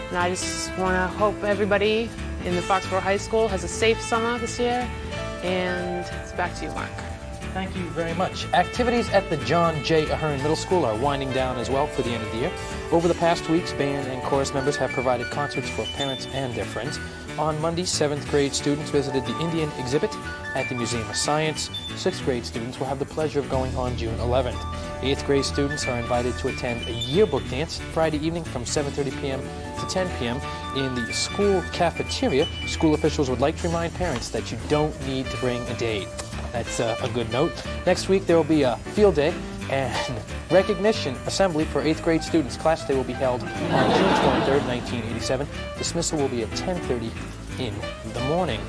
And I just want to hope everybody in the Foxborough High School has a safe summer this year. And it's back to you, Mark. Thank you very much. Activities at the John J. Ahern Middle School are winding down as well for the end of the year. Over the past weeks, band and chorus members have provided concerts for parents and their friends. On Monday, 7th grade students visited the Indian exhibit at the Museum of Science. 6th grade students will have the pleasure of going on June 11th. 8th grade students are invited to attend a yearbook dance Friday evening from 7:30 p.m. to 10 p.m. in the school cafeteria. School officials would like to remind parents that you don't need to bring a date. That's a good note. Next week there will be a field day and recognition assembly for 8th grade students. Class day will be held on June 23rd, 1987. Dismissal will be at 10:30 in the morning.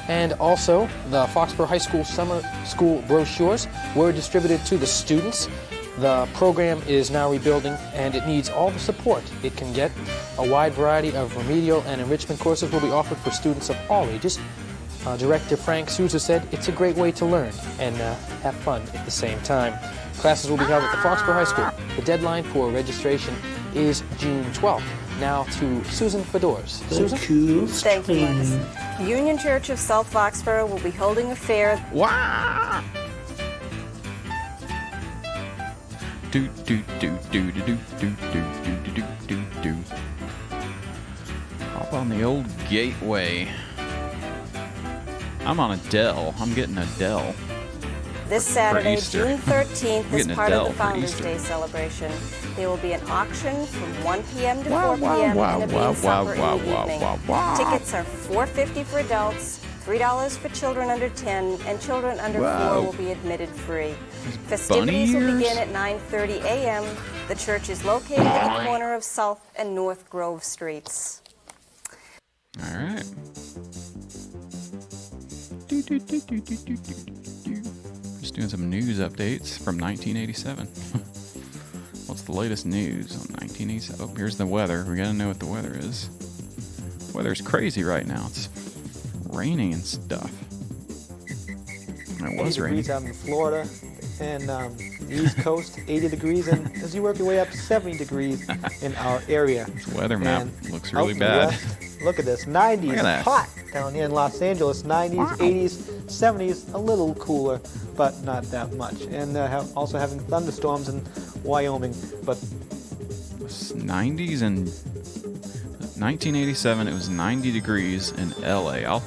And also, the Foxborough High School summer school brochures were distributed to the students. The program is now rebuilding, and it needs all the support it can get. A wide variety of remedial and enrichment courses will be offered for students of all ages. Director Frank Souza said it's a great way to learn and have fun at the same time. Classes will be held at the Foxborough High School. The deadline for registration is June 12th. Now to Susan Fedors. Susan? Thank you, Marcus. The Union Church of South Foxborough will be holding a fair. Wow! Do do do do do do do do do do do. Hop on the old gateway. I'm on a Dell. I'm getting a Dell. This Saturday, Easter. June 13th, Getting is a part Dell of the for Founders Easter. Day celebration. There will be an auction from 1 p.m. to Wow, 4 wow, p.m. wow, and a wow, bean supper wow, in the wow, evening. wow, wow. Tickets are $4.50 for adults, $3 for children under 10, and children under Wow. 4 will be admitted free. bunny Festivities will ears? begin at 9:30 a.m. The church is located at the corner of South and North Grove Streets. All right. Do, do, do, do, do, do, do, do. Just doing some news updates from 1987. What's the latest news on 1987? Oh, here's the weather. We gotta know what the weather is. Weather's crazy right now. It's raining and stuff. It was 80 raining. degrees out in Florida and the East Coast, 80 degrees, and as you work your way up, 70 degrees in our area. This weather map And looks out really in the bad. west, look at this, 90s, Look at that. hot down here in Los Angeles, 90s, Wow. 80s, 70s, a little cooler, but not that much. And also having thunderstorms in Wyoming, but 90s and 1987. It was 90 degrees in LA.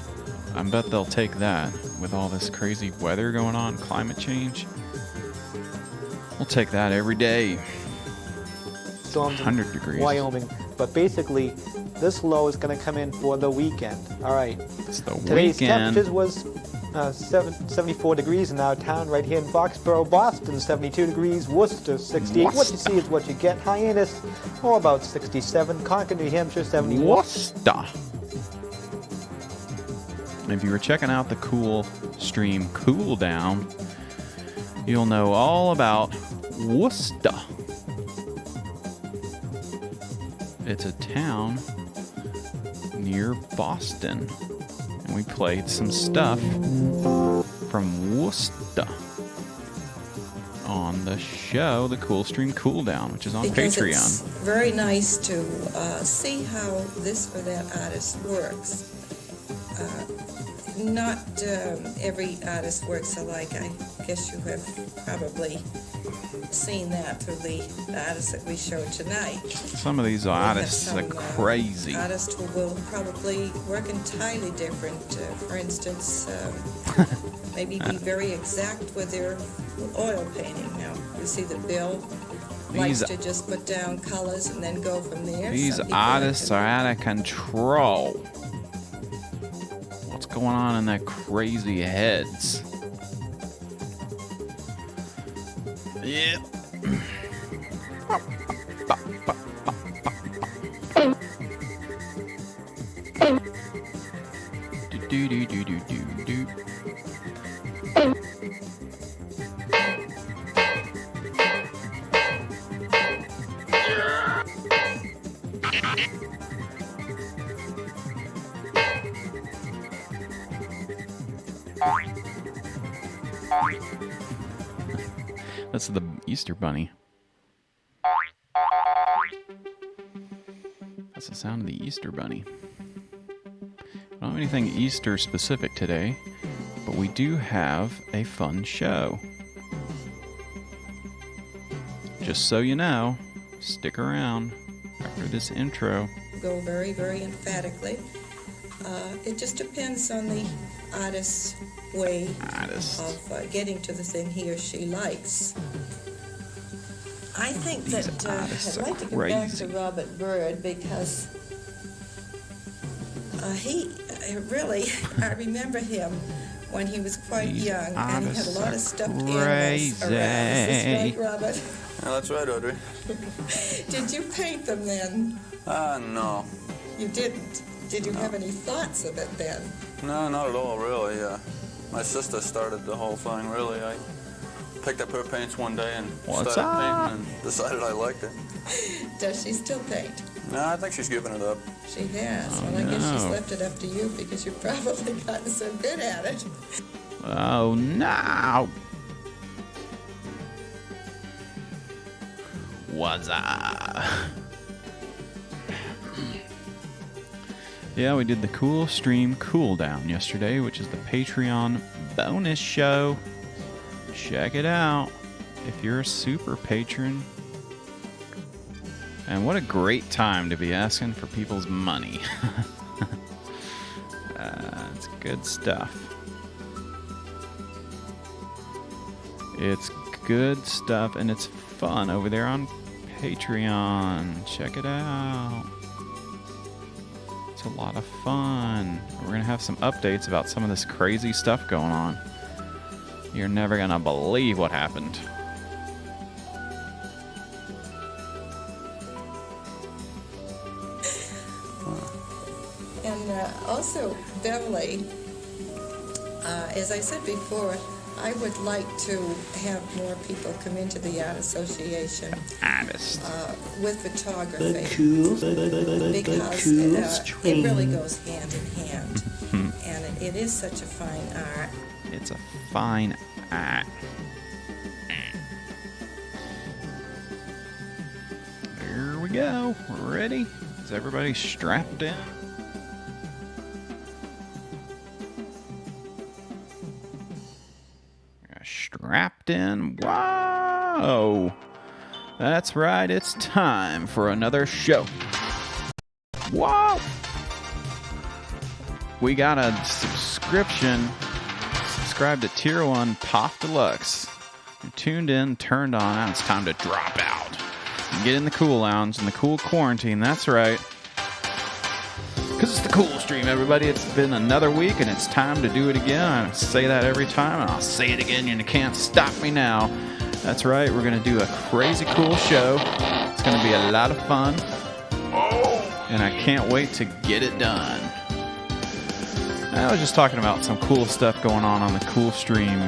I bet they'll take that with all this crazy weather going on, climate change. We'll take that every day. storms in 100 degrees. Wyoming. But basically, this low is going to come in for the weekend. All right. It's the Today's weekend. temperatures was 74 degrees in our town right here in Foxborough, Boston, 72 degrees, Worcester, 68. What you see is what you get. Hyannis, or about 67. Concord, New Hampshire, 71. Worcester. If you were checking out the cool stream Cool Down, you'll know all about Worcester. It's a town near Boston. And we played some stuff from Worcester on the show, the Cool Stream Cool Down, which is on Because Patreon. it's very nice to see how this or that artist works. Not every artist works alike. I guess you have probably seen that through the artists that we showed tonight. Some of these We have artists are some, crazy. Artists who will probably work entirely different. For instance, maybe be very exact with their oil painting. Now, you see that Bill likes These- to just put down colors and then go from there. These Some people like artists to- are out of control. What's going on in their crazy heads? Yep. Do do do do do do. That's the Easter Bunny. That's the sound of the Easter Bunny. I don't have anything Easter specific today, but we do have a fun show. Just so you know, stick around after this intro. Go very, very emphatically. It just depends on the artist's way of getting to the thing he or she likes. I think These that artists I'd are like to go back crazy. to Robert Byrd because he really, I remember him when he was quite These young and he had a artists lot are of stuffed animals crazy. around. Is this right, Robert? Yeah, that's right, Audrey. Did you paint them then? No. You didn't. Did you have any thoughts of it then? No, not at all, really. My sister started the whole thing, really. I picked up her paints one day and started painting and decided I liked it. Does she still paint? No, I think she's given it up. She has. Oh, Well, I guess she's no. left it up to you because you've probably gotten so good at it. Oh no! What's up? Yeah, we did the Cool Stream Cool Down yesterday, which is the Patreon bonus show. Check it out if you're a super patron. And what a great time to be asking for people's money. It's good stuff. It's good stuff, and it's fun over there on Patreon. Check it out. It's a lot of fun. We're going to have some updates about some of this crazy stuff going on. You're never going to believe what happened. And also, Beverly, as I said before, I would like to have more people come into the Art Association Artist. with photography The because it really goes hand in hand. And it is such a fine art. It's a fine art. Here we go. Ready? Is everybody strapped in? Strapped in. Whoa! That's right. It's time for another show. Whoa! We got a subscription. Subscribe to Tier 1 POF Deluxe. You're tuned in, turned on. Now it's time to drop out. Get in the cool lounge and the cool quarantine. That's right. Because it's the cool stream, everybody. It's been another week, and it's time to do it again. I say that every time, and I'll say it again, and you can't stop me now. That's right. We're going to do a crazy cool show. It's going to be a lot of fun. And I can't wait to get it done. I was just talking about some cool stuff going on the Cool Stream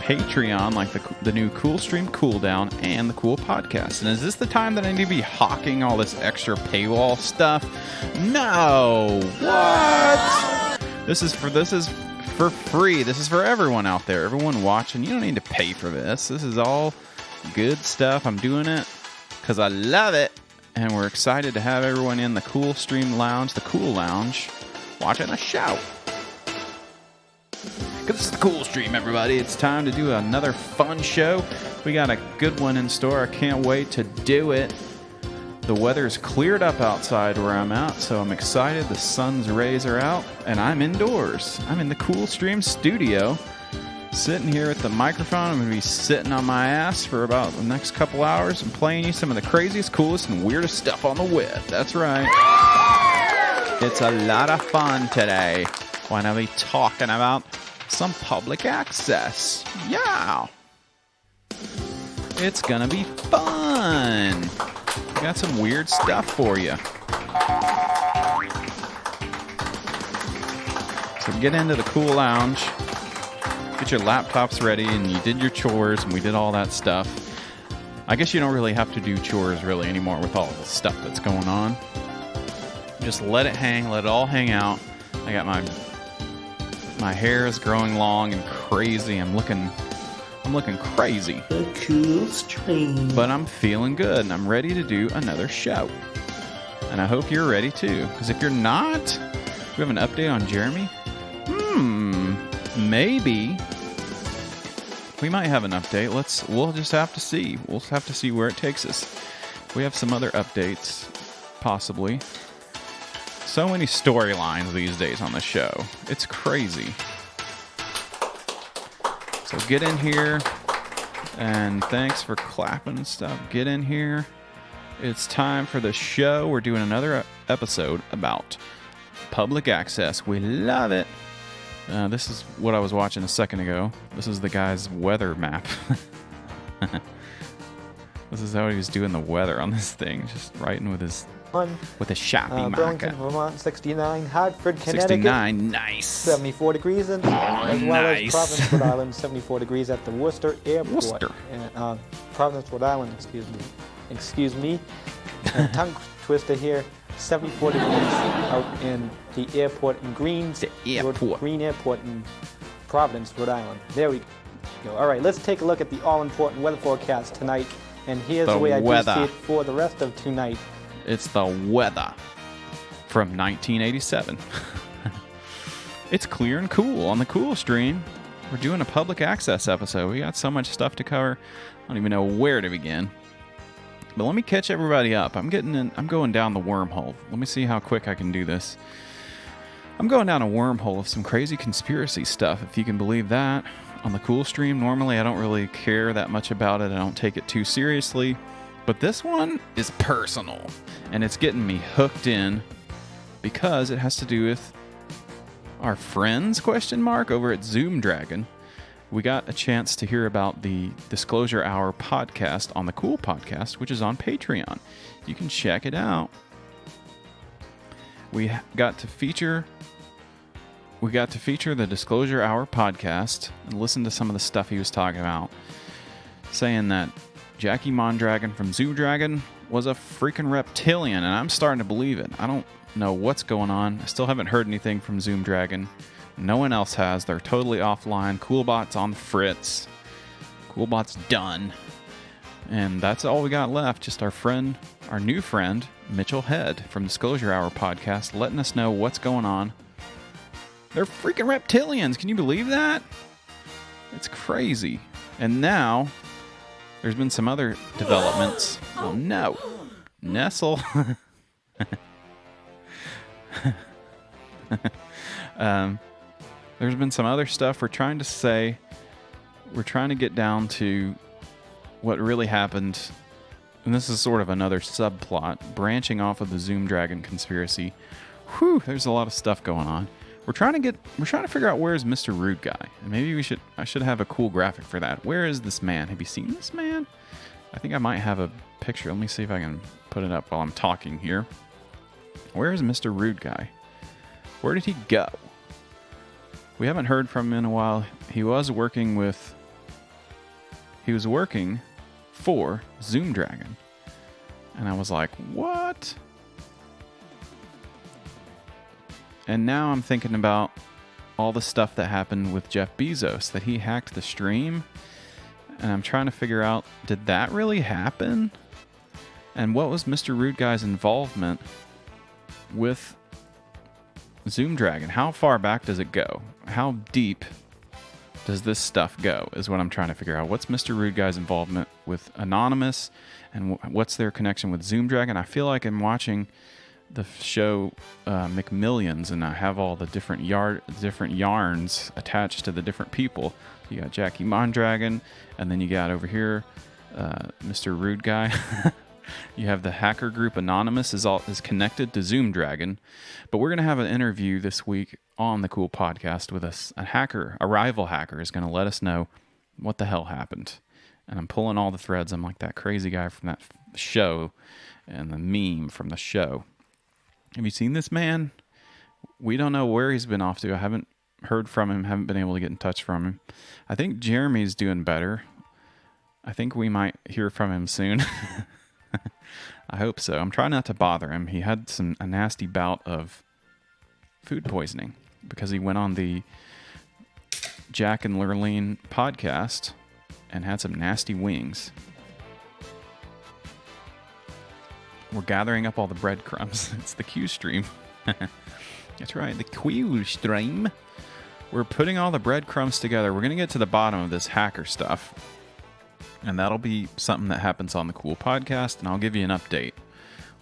Patreon, like the new Cool Stream Cool Down and the Cool Podcast. And is this the time that I need to be hawking all this extra paywall stuff? No! What? This is for free. This is for everyone out there. Everyone watching. You don't need to pay for this. This is all good stuff. I'm doing it because I love it. And we're excited to have everyone in the Cool Stream Lounge, the Cool Lounge, watching the show. Because it's the Cool Stream, everybody. It's time to do another fun show. We got a good one in store. I can't wait to do it. The weather's cleared up outside where I'm at, so I'm excited. The sun's rays are out, and I'm indoors. I'm in the Cool Stream studio, sitting here at the microphone. I'm going to be sitting on my ass for about the next couple hours and playing you some of the craziest, coolest, and weirdest stuff on the web. That's right. It's a lot of fun today when I'll be talking about some public access. Yeah. It's gonna be fun. We got some weird stuff for you. So get into the Cool Lounge. Get your laptops ready, and you did your chores, and we did all that stuff. I guess you don't really have to do chores really anymore with all the stuff that's going on. Just let it hang, let it all hang out. I got my hair is growing long and crazy. I'm looking crazy. The Cool Stream. But I'm feeling good, and I'm ready to do another show. And I hope you're ready too. Because if you're not, we have an update on Jeremy. Maybe. We might have an update. We'll just have to see. We'll have to see where it takes us. We have some other updates, possibly. So many storylines these days on the show. It's crazy. So get in here. And thanks for clapping and stuff. Get in here. It's time for the show. We're doing another episode about public access. We love it. This is what I was watching a second ago. This is the guy's weather map. This is how he was doing the weather on this thing. Just writing with his Sharpie marker. Burlington, Vermont, 69. Hartford, Connecticut, 69, nice. 74 degrees. And as well as Providence, Rhode Island, 74 degrees at the Worcester Airport. Worcester. And, Providence, Rhode Island, excuse me. Tongue twister here. 74 degrees out in the airport in Green Airport in Providence, Rhode Island. There we go. All right, let's take a look at the all-important weather forecast tonight. And here's the way I do see it for the rest of tonight. It's the weather from 1987. It's clear and cool on the cool stream. We're doing a public access episode. We got so much stuff to cover. I don't even know where to begin. But let me catch everybody up. I'm going down the wormhole. Let me see how quick I can do this. I'm going down a wormhole of some crazy conspiracy stuff, if you can believe that. On the cool stream, normally I don't really care that much about it. I don't take it too seriously. But this one is personal. And it's getting me hooked in because it has to do with our friends, over at Zoom Dragon. We got a chance to hear about the Disclosure Hour podcast on the Cool Podcast, which is on Patreon. You can check it out. We got to feature the Disclosure Hour podcast and listen to some of the stuff he was talking about, saying that Jackie Mondragon from Zoo Dragon was a freaking reptilian, and I'm starting to believe it. I don't know what's going on. I still haven't heard anything from Zoom Dragon. No one else has. They're totally offline. Coolbot's on the fritz. Coolbot's done. And that's all we got left. Just our new friend, Mitchell Head from Disclosure Hour podcast, letting us know what's going on. They're freaking reptilians. Can you believe that? It's crazy. And now, there's been some other developments. Oh no. Nestle. There's been some other stuff we're trying to get down to what really happened. And this is sort of another subplot, branching off of the Zoom Dragon conspiracy. Whew, there's a lot of stuff going on. We're trying to figure out where's Mr. Rude Guy. And maybe I should have a cool graphic for that. Where is this man? Have you seen this man? I think I might have a picture. Let me see if I can put it up while I'm talking here. Where is Mr. Rude Guy? Where did he go? We haven't heard from him in a while. He was working for Zoom Dragon. And I was like, what? And now I'm thinking about all the stuff that happened with Jeff Bezos, that he hacked the stream. And I'm trying to figure out, did that really happen? And what was Mr. Rude Guy's involvement with Zoom Dragon? How far back does it go? How deep does this stuff go is what I'm trying to figure out. What's Mr. Rude Guy's involvement with Anonymous, and what's their connection with Zoom Dragon? I feel like I'm watching the show McMillions, and I have all the different yarns attached to the different people. You got Jackie Mondragon, and then you got over here Mr. Rude Guy. You have the hacker group Anonymous is connected to Zoom Dragon. But we're going to have an interview this week on the Cool Podcast with a rival hacker is going to let us know what the hell happened. And I'm pulling all the threads. I'm like that crazy guy from that show and the meme from the show. Have you seen this man? We don't know where he's been off to. I haven't heard from him, haven't been able to get in touch from him. I think Jeremy's doing better. I think we might hear from him soon. I hope so. I'm trying not to bother him. He had a nasty bout of food poisoning because he went on the Jack and Lurleen podcast and had some nasty wings. We're gathering up all the breadcrumbs. It's the Q stream. That's right, the Q stream. We're putting all the breadcrumbs together. We're going to get to the bottom of this hacker stuff. And that'll be something that happens on the Cool Podcast, and I'll give you an update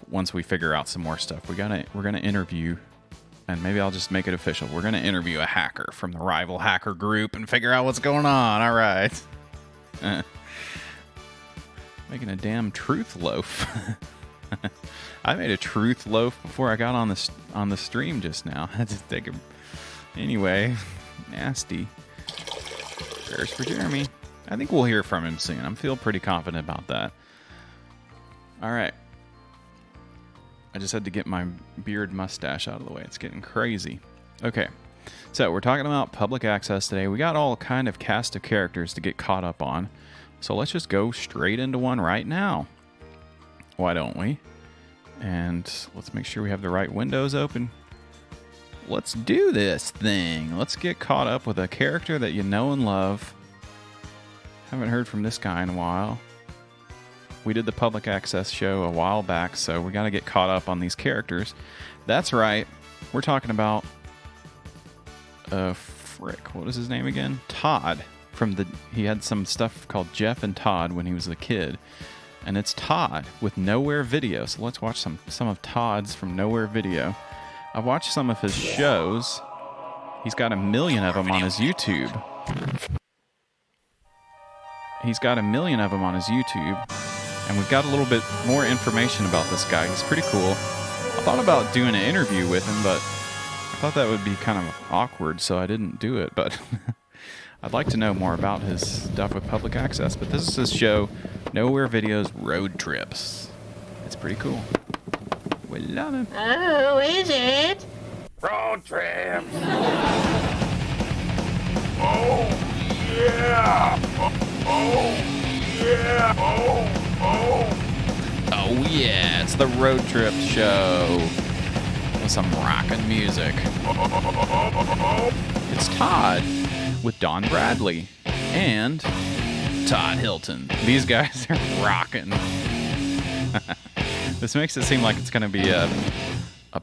once we figure out some more stuff. We're gonna interview, and maybe I'll just make it official. We're gonna interview a hacker from the rival hacker group and figure out what's going on. All right. Making a damn truth loaf. I made a truth loaf before I got on the stream just now. I had to take a... Anyway, nasty. Prayers for Jeremy. I think we'll hear from him soon. I'm feeling pretty confident about that. All right. I just had to get my beard mustache out of the way. It's getting crazy. Okay. So we're talking about public access today. We got all kind of cast of characters to get caught up on. So let's just go straight into one right now. Why don't we? And let's make sure we have the right windows open. Let's do this thing. Let's get caught up with a character that you know and love. Haven't heard from this guy in a while. We did the public access show a while back, so we got to get caught up on these characters. That's right. We're talking about what is his name again? Todd. He had some stuff called Jeff and Todd when he was a kid. And it's Todd with Nowhere Video. So let's watch some of Todd's from Nowhere Video. I've watched some of his shows. He's got 1 million of them on his YouTube. And we've got a little bit more information about this guy. He's pretty cool. I thought about doing an interview with him, but I thought that would be kind of awkward, so I didn't do it. But I'd like to know more about his stuff with public access. But this is his show, Nowhere Video's Road Trips. It's pretty cool. We love him. Oh, is it? Road trips. Oh, yeah. Oh, yeah. Oh yeah, it's the Road Trip Show with some rockin' music. It's Todd with Don Bradley and Todd Hilton. These guys are rockin'. This makes it seem like it's gonna be a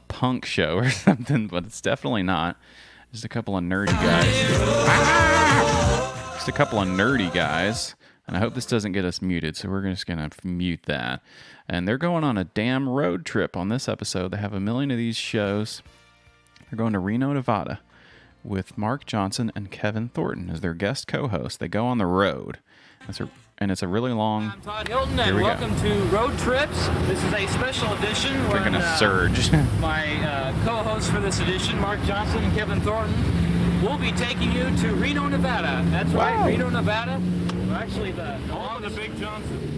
punk show or something, but it's definitely not. Just a couple of nerdy guys. And I hope this doesn't get us muted, so we're just going to mute that. And they're going on a damn road trip on this episode. They have 1 million of these shows. They're going to Reno, Nevada with Mark Johnson and Kevin Thornton as their guest co-host. They go on the road. And it's a really long... I'm Todd Hilton, and welcome to Road Trips. This is a special edition. They're going to surge. My co-hosts for this edition, Mark Johnson and Kevin Thornton, will be taking you to Reno, Nevada. That's right, Reno, Nevada. We're actually the Big Johnson.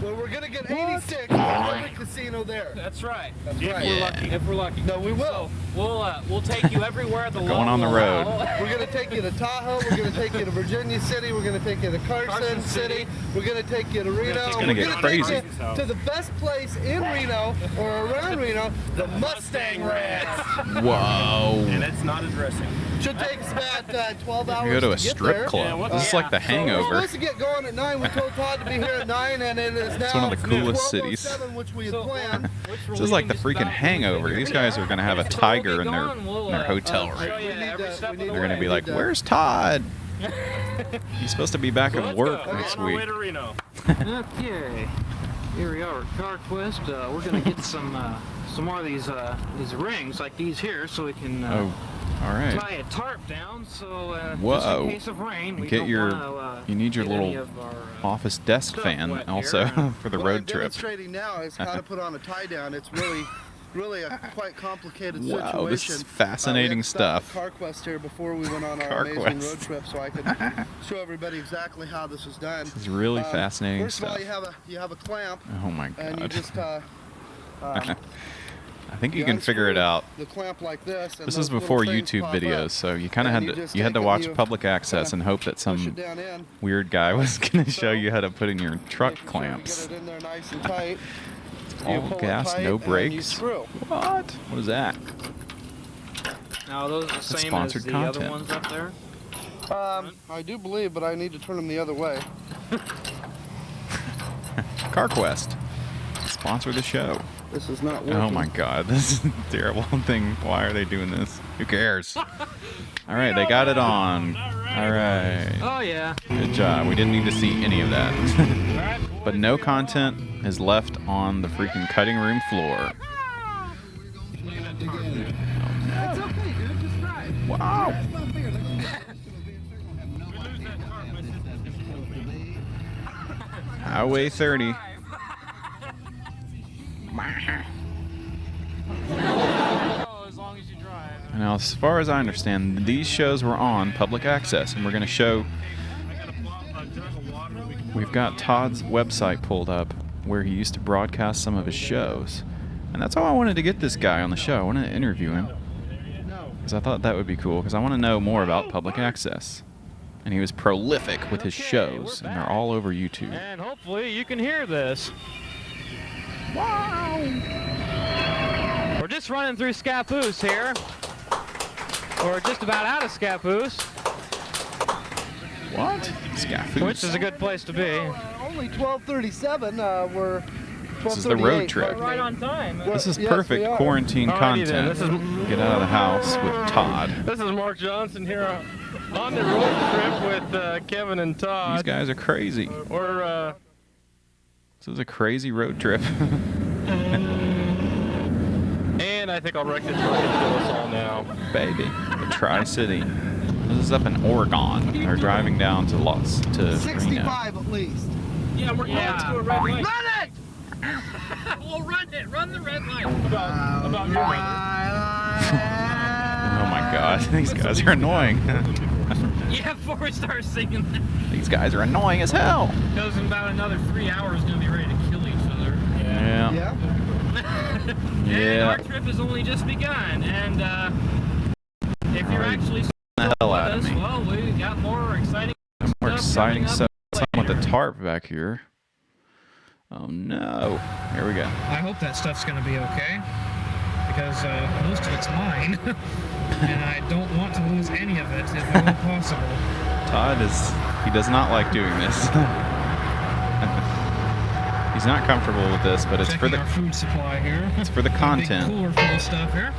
Well, we're going to get 86 at the casino there. That's right. If we're lucky. No, we will. So we'll take you everywhere the going on the road. We're going to take you to Tahoe. We're going to take you to Virginia City. We're going to take you to Carson City. We're going to take you to Reno. It's going to get crazy. Take you to the best place in Reno or around Reno, the Mustang Ranch. Whoa. And it's not as dressing. Should take us about 12 hours You go to a get strip there. club. This is like the Hangover. We're supposed to get going at 9. We told Todd to be here at 9, and it is now It's one of the coolest cities. 12:07, which we had planned. This is like the freaking Hangover. These guys are going to have a tiger in their hotel room. They're going to be like, "Where's Todd? He's supposed to be back at work next week." Okay, here we are at Car Quest. We're gonna get some more of these rings like these here, so we can all right. tie a tarp down. So just in case of rain, we get don't you need your get any little of our, office desk fan also for the road trip. What I'm demonstrating now is how to put on a tie down. It's really a quite complicated situation. Wow, this is fascinating stuff. Car Quest here before we went on our amazing road trip, so I could show everybody exactly how this is done. This is really fascinating first stuff. First of all, you have a clamp. Oh my god! And you just I think you can figure it out. The clamp like this. This is before YouTube videos, so you kind of had to watch public access and hope that some weird guy was going to show you how to put in your truck clamps. Get it in there nice and tight. All gas, no brakes. What? What is that? Now, are those the same as the other ones up there? I do believe, but I need to turn them the other way. CarQuest, sponsor the show. This is not working. Oh my God, this is a terrible thing. Why are they doing this? Who cares? All right, they got it on. All right. Oh, yeah. Good job. We didn't need to see any of that. But no content is left on the freaking cutting room floor. It's okay, dude. Just try. Wow. Highway 30. Now, as far as I understand, these shows were on public access, and we're going to show. We've got Todd's website pulled up where he used to broadcast some of his shows. And that's how I wanted to get this guy on the show. I wanted to interview him. Because I thought that would be cool, because I want to know more about public access. And he was prolific with his shows, and they're all over YouTube. And hopefully you can hear this. Wow! We're just running through Scappoose here. We're just about out of Scappoose. What? Scappoose? Which is a good place to be. Only 12:37. We're. This is the road trip. Right on time. This is perfect quarantine content. This is Get out of the house with Todd. This is Mark Johnson here on the road trip with Kevin and Todd. These guys are crazy. This is a crazy road trip. And I think I'll wreck the truck and kill us all now. Baby. The Tri-City. This is up in Oregon. They're driving down to 65 Reno. at least. Yeah, we're going to a red light. Run it! We'll run it. Run the red light. About your Oh my God, these guys are annoying. Yeah, before we start singing that. These guys are annoying as hell. Because in about another 3 hours, we're going to be ready to kill each other. Yeah. And our trip has only just begun. And if you're actually the hell out of us, me. well, we got more exciting More exciting stuff stuff with the tarp back here. Oh no. Here we go. I hope that stuff's going to be okay. Because most of it's mine. And I don't want to lose any of it if at all possible. Todd he does not like doing this. He's not comfortable with this, but it's Checking for the our food supply here. It's for the content. Big cooler full of stuff here.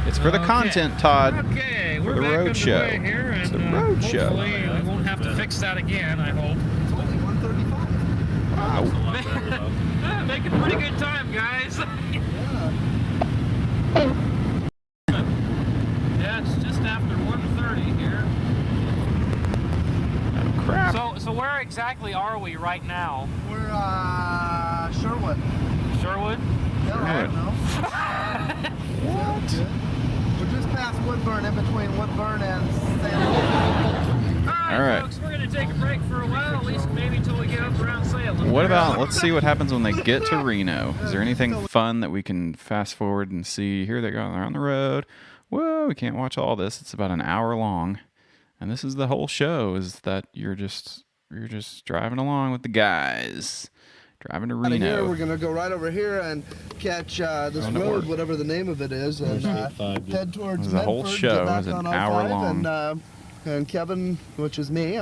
It's for the content, Todd. Okay, for we're the back road show. underway here, and it's the road show. Hopefully we won't have to fix that again, I hope. It's only 1:35. Wow. Making pretty good time, guys. Yeah, it's just after 1:30 here. Oh crap. So where exactly are we right now? We're Sherwood. Sherwood? Yeah, I don't know. What? We're just past Woodburn, in between Woodburn and San All right. Folks, we're going to take a break for a while, at least maybe until we get up around Salem. What about, let's see what happens when they get to Reno. Is there anything fun that we can fast forward and see? Here they go, they're on the road. Whoa, we can't watch all this. It's about an hour long. And this is the whole show, is that you're just driving along with the guys. Driving to Out of here, Reno. we're gonna go right over here and catch this road, whatever the name of it is, and head towards The whole Medford, show get back is an on hour I-5, long. And Kevin, which is me,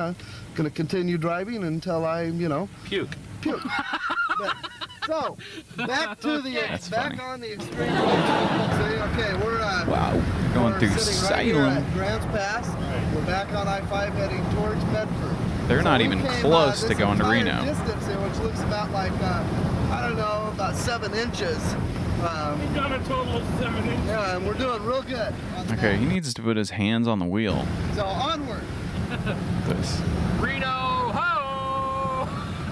gonna continue driving until I, puke. But, so back to the That's back funny. on the extreme road. See, okay, we're Wow, going we're through sitting right here Salem. at Grants Pass. We're back on I-5 heading towards Medford. They're not we even came, close this to going to entire Reno. distance here, which looks about like I don't know, about 7 inches. We've done a total of 7 inches. Yeah, and we're doing real good. Okay, he needs to put his hands on the wheel. So onward. This. Reno, ho!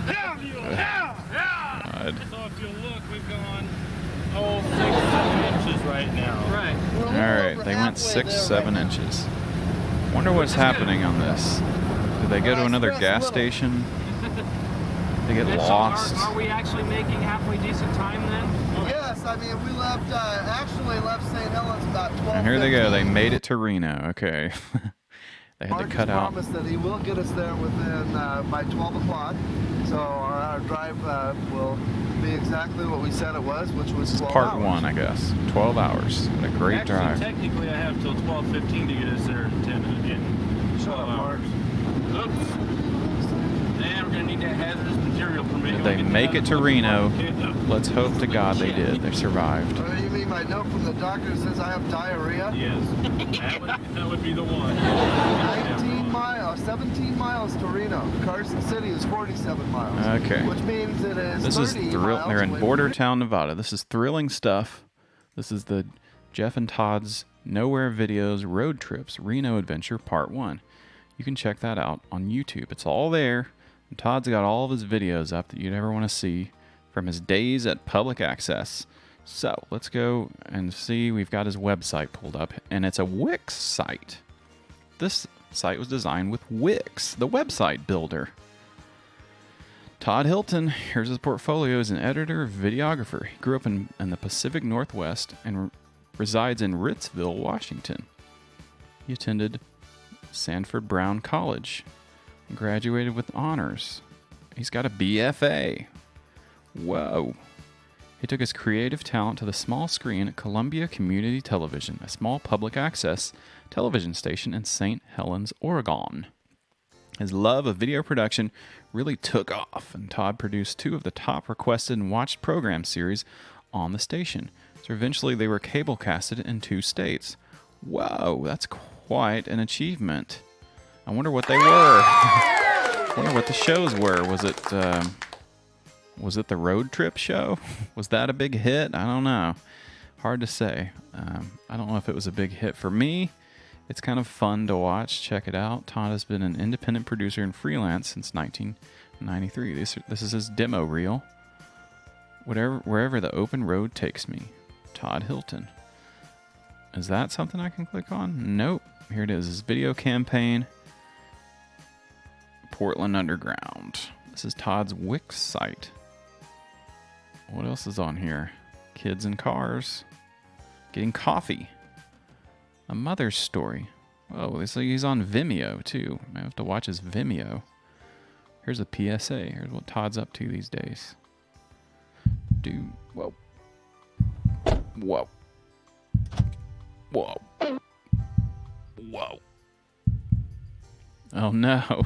Yeah! God. So if you look, we've gone 6-7 inches right now. Right. We're a All little right, over they went halfway 6-7 there right inches. Wonder what's happening on this. Did they go to another gas station? They get lost. Are we actually making halfway decent time then? now. Yes, I mean we left actually left St. Helens about 12. And here they go. They made it to Reno. Okay. They had to cut out. promised that he will get us there within by 12 o'clock. So our drive will be exactly what we said it was, which was This is 12 part hours. 1, I guess. 12 hours. What a great Actually, drive. technically, I have till 12:15 to get us there in 12 hours. Shut up, Mark. Oops. And going to need that hazardous material permit. Did they make it to Reno? Let's hope to God they did. They survived. You mean my note from the doctor that says I have diarrhea? Yes. That would be the one. 17 miles to Reno. Carson City is 47 miles. Okay. Which means it is This is 30 miles they're in away Border from Town, Nevada. This is thrilling stuff. This is the Jeff and Todd's Nowhere Videos Road Trips Reno Adventure Part 1. You can check that out on YouTube. It's all there. And Todd's got all of his videos up that you'd ever want to see from his days at public access. So let's go and see. We've got his website pulled up, and it's a Wix site. This site was designed with Wix, the website builder. Todd Hilton, here's his portfolio as an editor, videographer. He grew up in the Pacific Northwest and resides in Ritzville, Washington. He attended Sanford Brown College and graduated with honors. He's got a BFA. Whoa. He took his creative talent to the small screen at Columbia Community Television, a small public access television station in St. Helens, Oregon. His love of video production really took off, and Todd produced 2 of the top requested and watched program series on the station. So eventually they were cable casted in 2 states. Whoa, that's quite an achievement. I wonder what they were. I wonder what the shows were. Was it the road trip show? Was that a big hit? I don't know. Hard to say. I don't know if it was a big hit for me. It's kind of fun to watch. Check it out. Todd has been an independent producer and freelance since 1993. This is his demo reel. Wherever the open road takes me. Todd Hilton. Is that something I can click on? Nope. Here it is. His video campaign. Portland Underground. This is Todd's Wix site. What else is on here? Kids and cars. Getting coffee. A mother's story. Oh, he's on Vimeo too. I have to watch his Vimeo. Here's a PSA. Here's what Todd's up to these days. Whoa. Whoa. Whoa. Whoa. Oh no.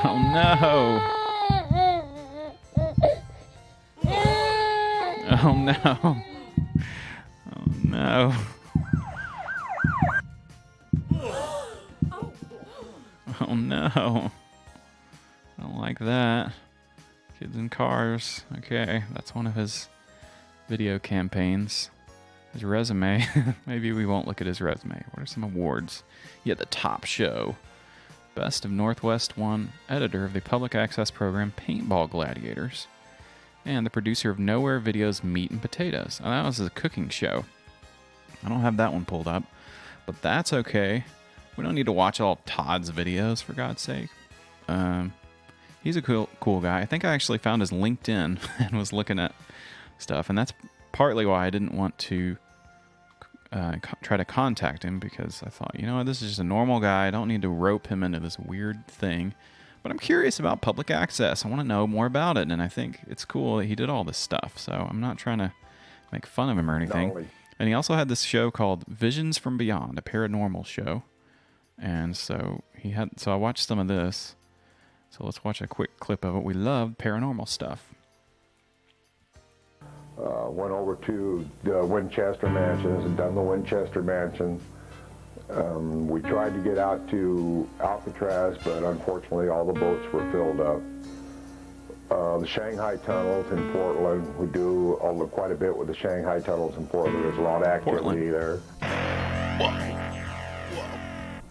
Oh no. Oh no. Oh no. Oh no. I don't like that. Kids in cars. Okay, that's one of his video campaigns. His resume. Maybe we won't look at his resume. What are some awards? Yeah, the top show. Best of Northwest won, editor of the public access program Paintball Gladiators, and the producer of Nowhere Videos Meat and Potatoes. And that was a cooking show. I don't have that one pulled up, but that's okay. We don't need to watch all Todd's videos, for God's sake. He's a cool guy. I think I actually found his LinkedIn and was looking at stuff, and that's partly why I didn't want to try to contact him, because I thought, this is just a normal guy. I don't need to rope him into this weird thing. But I'm curious about public access. I want to know more about it, and I think it's cool that he did all this stuff. So I'm not trying to make fun of him or anything. And he also had this show called Visions from Beyond, a paranormal show. And so I watched some of this. So let's watch a quick clip of it. We love paranormal stuff. Went over to the Winchester Mansions and done the Winchester Mansion. We tried to get out to Alcatraz, but unfortunately all the boats were filled up. The Shanghai tunnels in Portland, we do quite a bit with the Shanghai tunnels in Portland. There's a lot of activity there.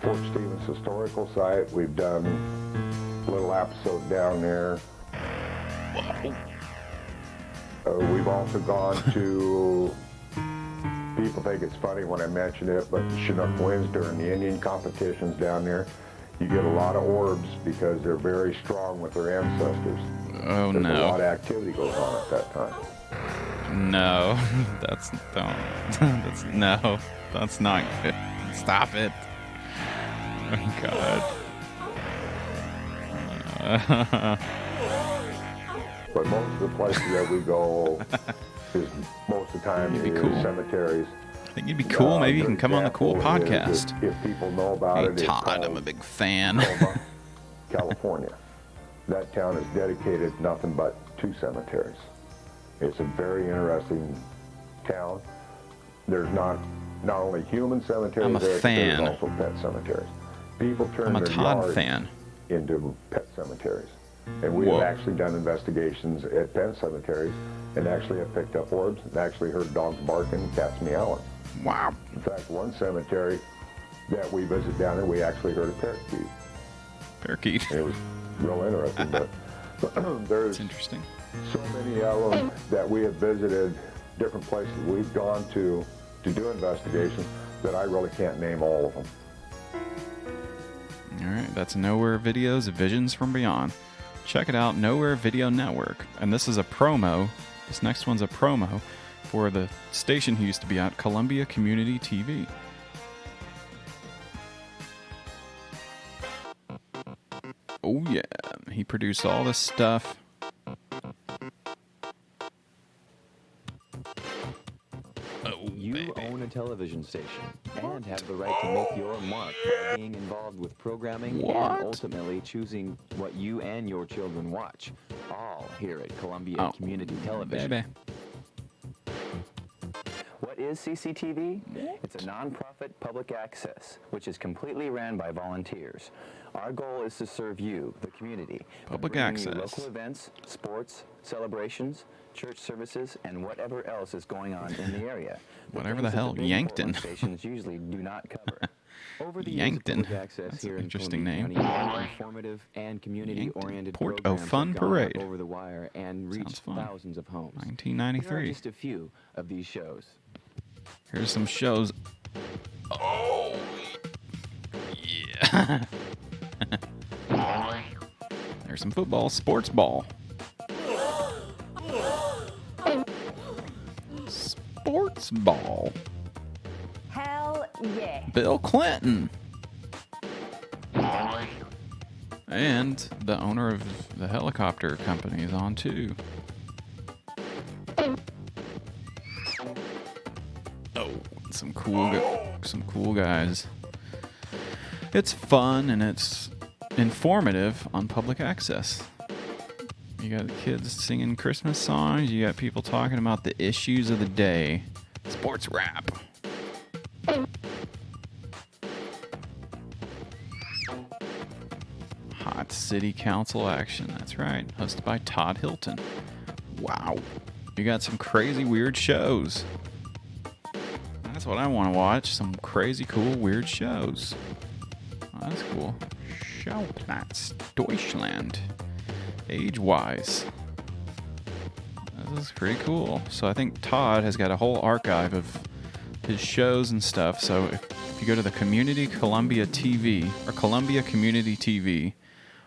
Fort Stevens Historical Site, we've done a little episode down there. We've also gone to, people think it's funny when I mention it, but the Chinook Winds during the Indian competitions down there, you get a lot of orbs because they're very strong with their ancestors. Oh, There's no. a lot of activity goes on at that time. No, that's no, that's not good. Stop it. Oh, God. But most of the places that we go is most of the time is cool. cemeteries. I think you'd be cool. Maybe you can come on the Cool Podcast. If people know about Hey, it. Todd, I'm a big fan. California. That town is dedicated nothing but to cemeteries. It's a very interesting town. There's not only human cemeteries, I'm a fan. there's also pet cemeteries. People turn I'm a their Todd yards fan. into pet cemeteries. And we have actually done investigations at pet cemeteries and actually have picked up orbs and actually heard dogs barking and cats meowing. Wow. In fact, one cemetery that we visited down there, we actually heard a parakeet. Parakeet. It was real interesting, but there's interesting. So many of them that we have visited, different places we've gone to do investigations, that I really can't name all of them. All right, that's Nowhere Videos, Visions from Beyond. Check it out, Nowhere Video Network. And this is a promo. This next one's a promo for the station he used to be at, Columbia Community TV. Oh yeah, he produced all this stuff. You own a television station and have the right to make your mark by being involved with programming and ultimately choosing what you and your children watch. All here at Columbia Community Television. Baby. What is CCTV? It's a nonprofit public access, which is completely ran by volunteers. Our goal is to serve you, the community, Public by bringing you access. local events, sports, celebrations, church services, and whatever else is going on in the area. Whatever the hell, Yankton. Stations usually do not cover. Over the Yankton. That's an interesting name. Informative and community-oriented Port programs of Fun have gone Parade. over the wire and reached thousands of homes. 1993. Here are just a few of these shows. Here's some shows. Oh, yeah. There's some football, sports ball. Sports ball. Hell yeah. Bill Clinton. And the owner of the helicopter company is on too. Oh, some cool guys. It's fun and it's informative on public access. You got the kids singing Christmas songs. You got people talking about the issues of the day. Sports rap. Hot City Council action. That's right. Hosted by Todd Hilton. Wow. You got some crazy weird shows. That's what I want to watch. Some crazy cool weird shows. Oh, that's cool. Schauplatz Deutschland. Age-wise. This is pretty cool. So I think Todd has got a whole archive of his shows and stuff. So if you go to the Community Columbia TV, or Columbia Community TV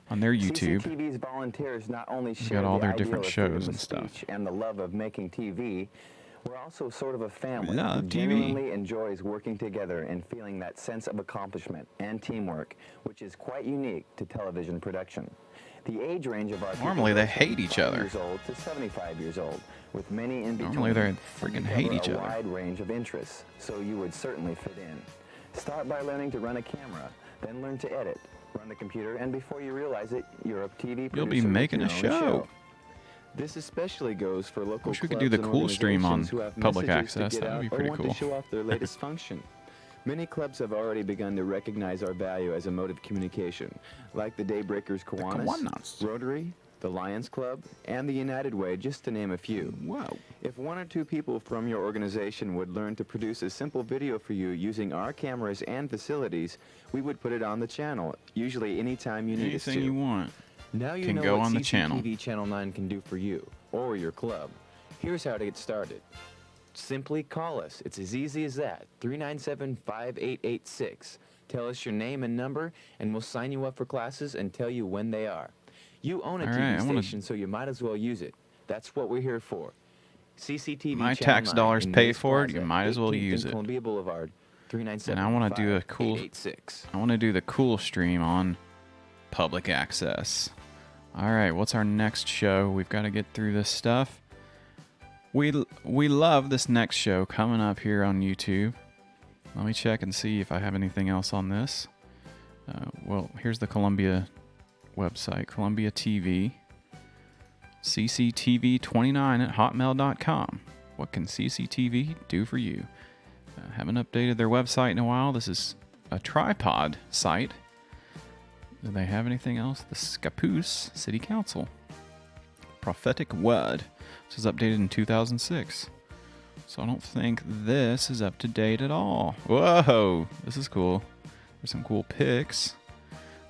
on their YouTube, CCTV's volunteers not only they've share got all the their ideal different of shows freedom and of stuff. speech and the love of making TV. We're also sort of a family Love who TV. genuinely enjoys working together and feeling that sense of accomplishment and teamwork, which is quite unique to television production. The age range of our Normally they hate each 5 other. years old to 75 years old, with many in between. Normally they and freaking we hate cover each a other. wide range of interests, so you would certainly fit in. Start by learning to run a camera, then learn to edit, run the computer, and before you realize it, you're a TV producer. You'll be with making your a own show. This especially goes for local Wish we could clubs do the and cool stream on organizations who have public messages to access. get That would be out or pretty want cool. to show off their latest function. Many clubs have already begun to recognize our value as a mode of communication, like the Daybreakers Kiwanis, Rotary, the Lions Club, and the United Way, just to name a few. Wow. If one or two people from your organization would learn to produce a simple video for you using our cameras and facilities, we would put it on the channel, usually anytime you need us to. Anything you want Now you can know go what on the CCTV channel. Channel 9 can do for you or your club. Here's how to get started. Simply call us. It's as easy as that. 397-5886. Tell us your name and number, and we'll sign you up for classes and tell you when they are. You own a All TV right, I wanna- station, so you might as well use it. That's what we're here for. CCTV My Channel tax 9 dollars in pay Mays for it, Plaza, you might as well 18th use and it. Columbia Boulevard, And I 397-5886. want to do a cool. I want to do the cool stream on public access. All right, what's our next show? We've got to get through this stuff. We love this next show coming up here on YouTube. Let me check and see if I have anything else on this. Well, here's the Columbia website, Columbia TV. CCTV29 at hotmail.com. What can CCTV do for you? Haven't updated their website in a while. This is a tripod site. Do they have anything else? The Scappoose City Council. Prophetic Word. This was updated in 2006. So I don't think this is up to date at all. Whoa! This is cool. There's some cool pics.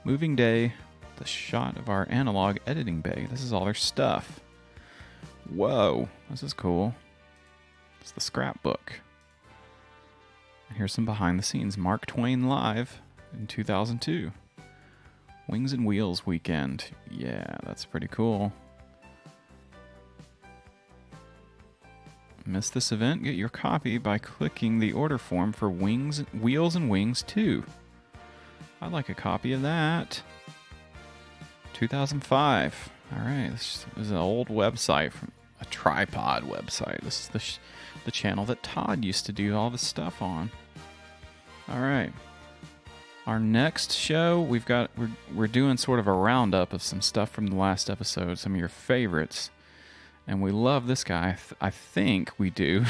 Moving Day. The shot of our analog editing bay. This is all their stuff. Whoa, this is cool. It's the scrapbook. And here's some behind the scenes. Mark Twain Live in 2002. Wings and Wheels weekend. Yeah, that's pretty cool. Missed this event? Get your copy by clicking the order form for Wheels and Wings 2. I'd like a copy of that. 2005. All right, this is an old website, from a tripod website. This is the channel that Todd used to do all this stuff on. All right, our next show, we're doing sort of a roundup of some stuff from the last episode, some of your favorites, and we love this guy. I think we do.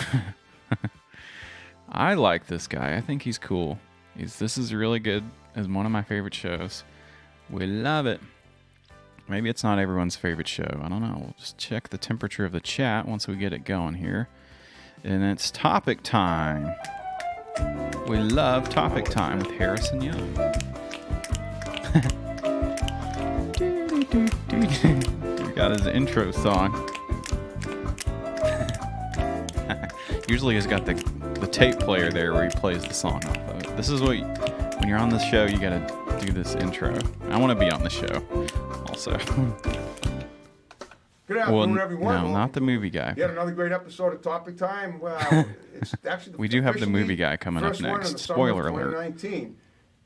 I like this guy. I think he's cool. This is really good. It's one of my favorite shows. We love it. Maybe it's not everyone's favorite show. I don't know. We'll just check the temperature of the chat once we get it going here. And it's Topic Time. We love Topic Time with Harrison Young. We got his intro song. Usually he's got the tape player there where he plays the song off of it. This is what, when you're on the show, you gotta do this intro. I want to be on the show also. Good afternoon, everyone. No, not the movie guy. Yet another great episode of Topic Time. Well, it's actually we do have the movie guy coming up next. Spoiler alert. 2019,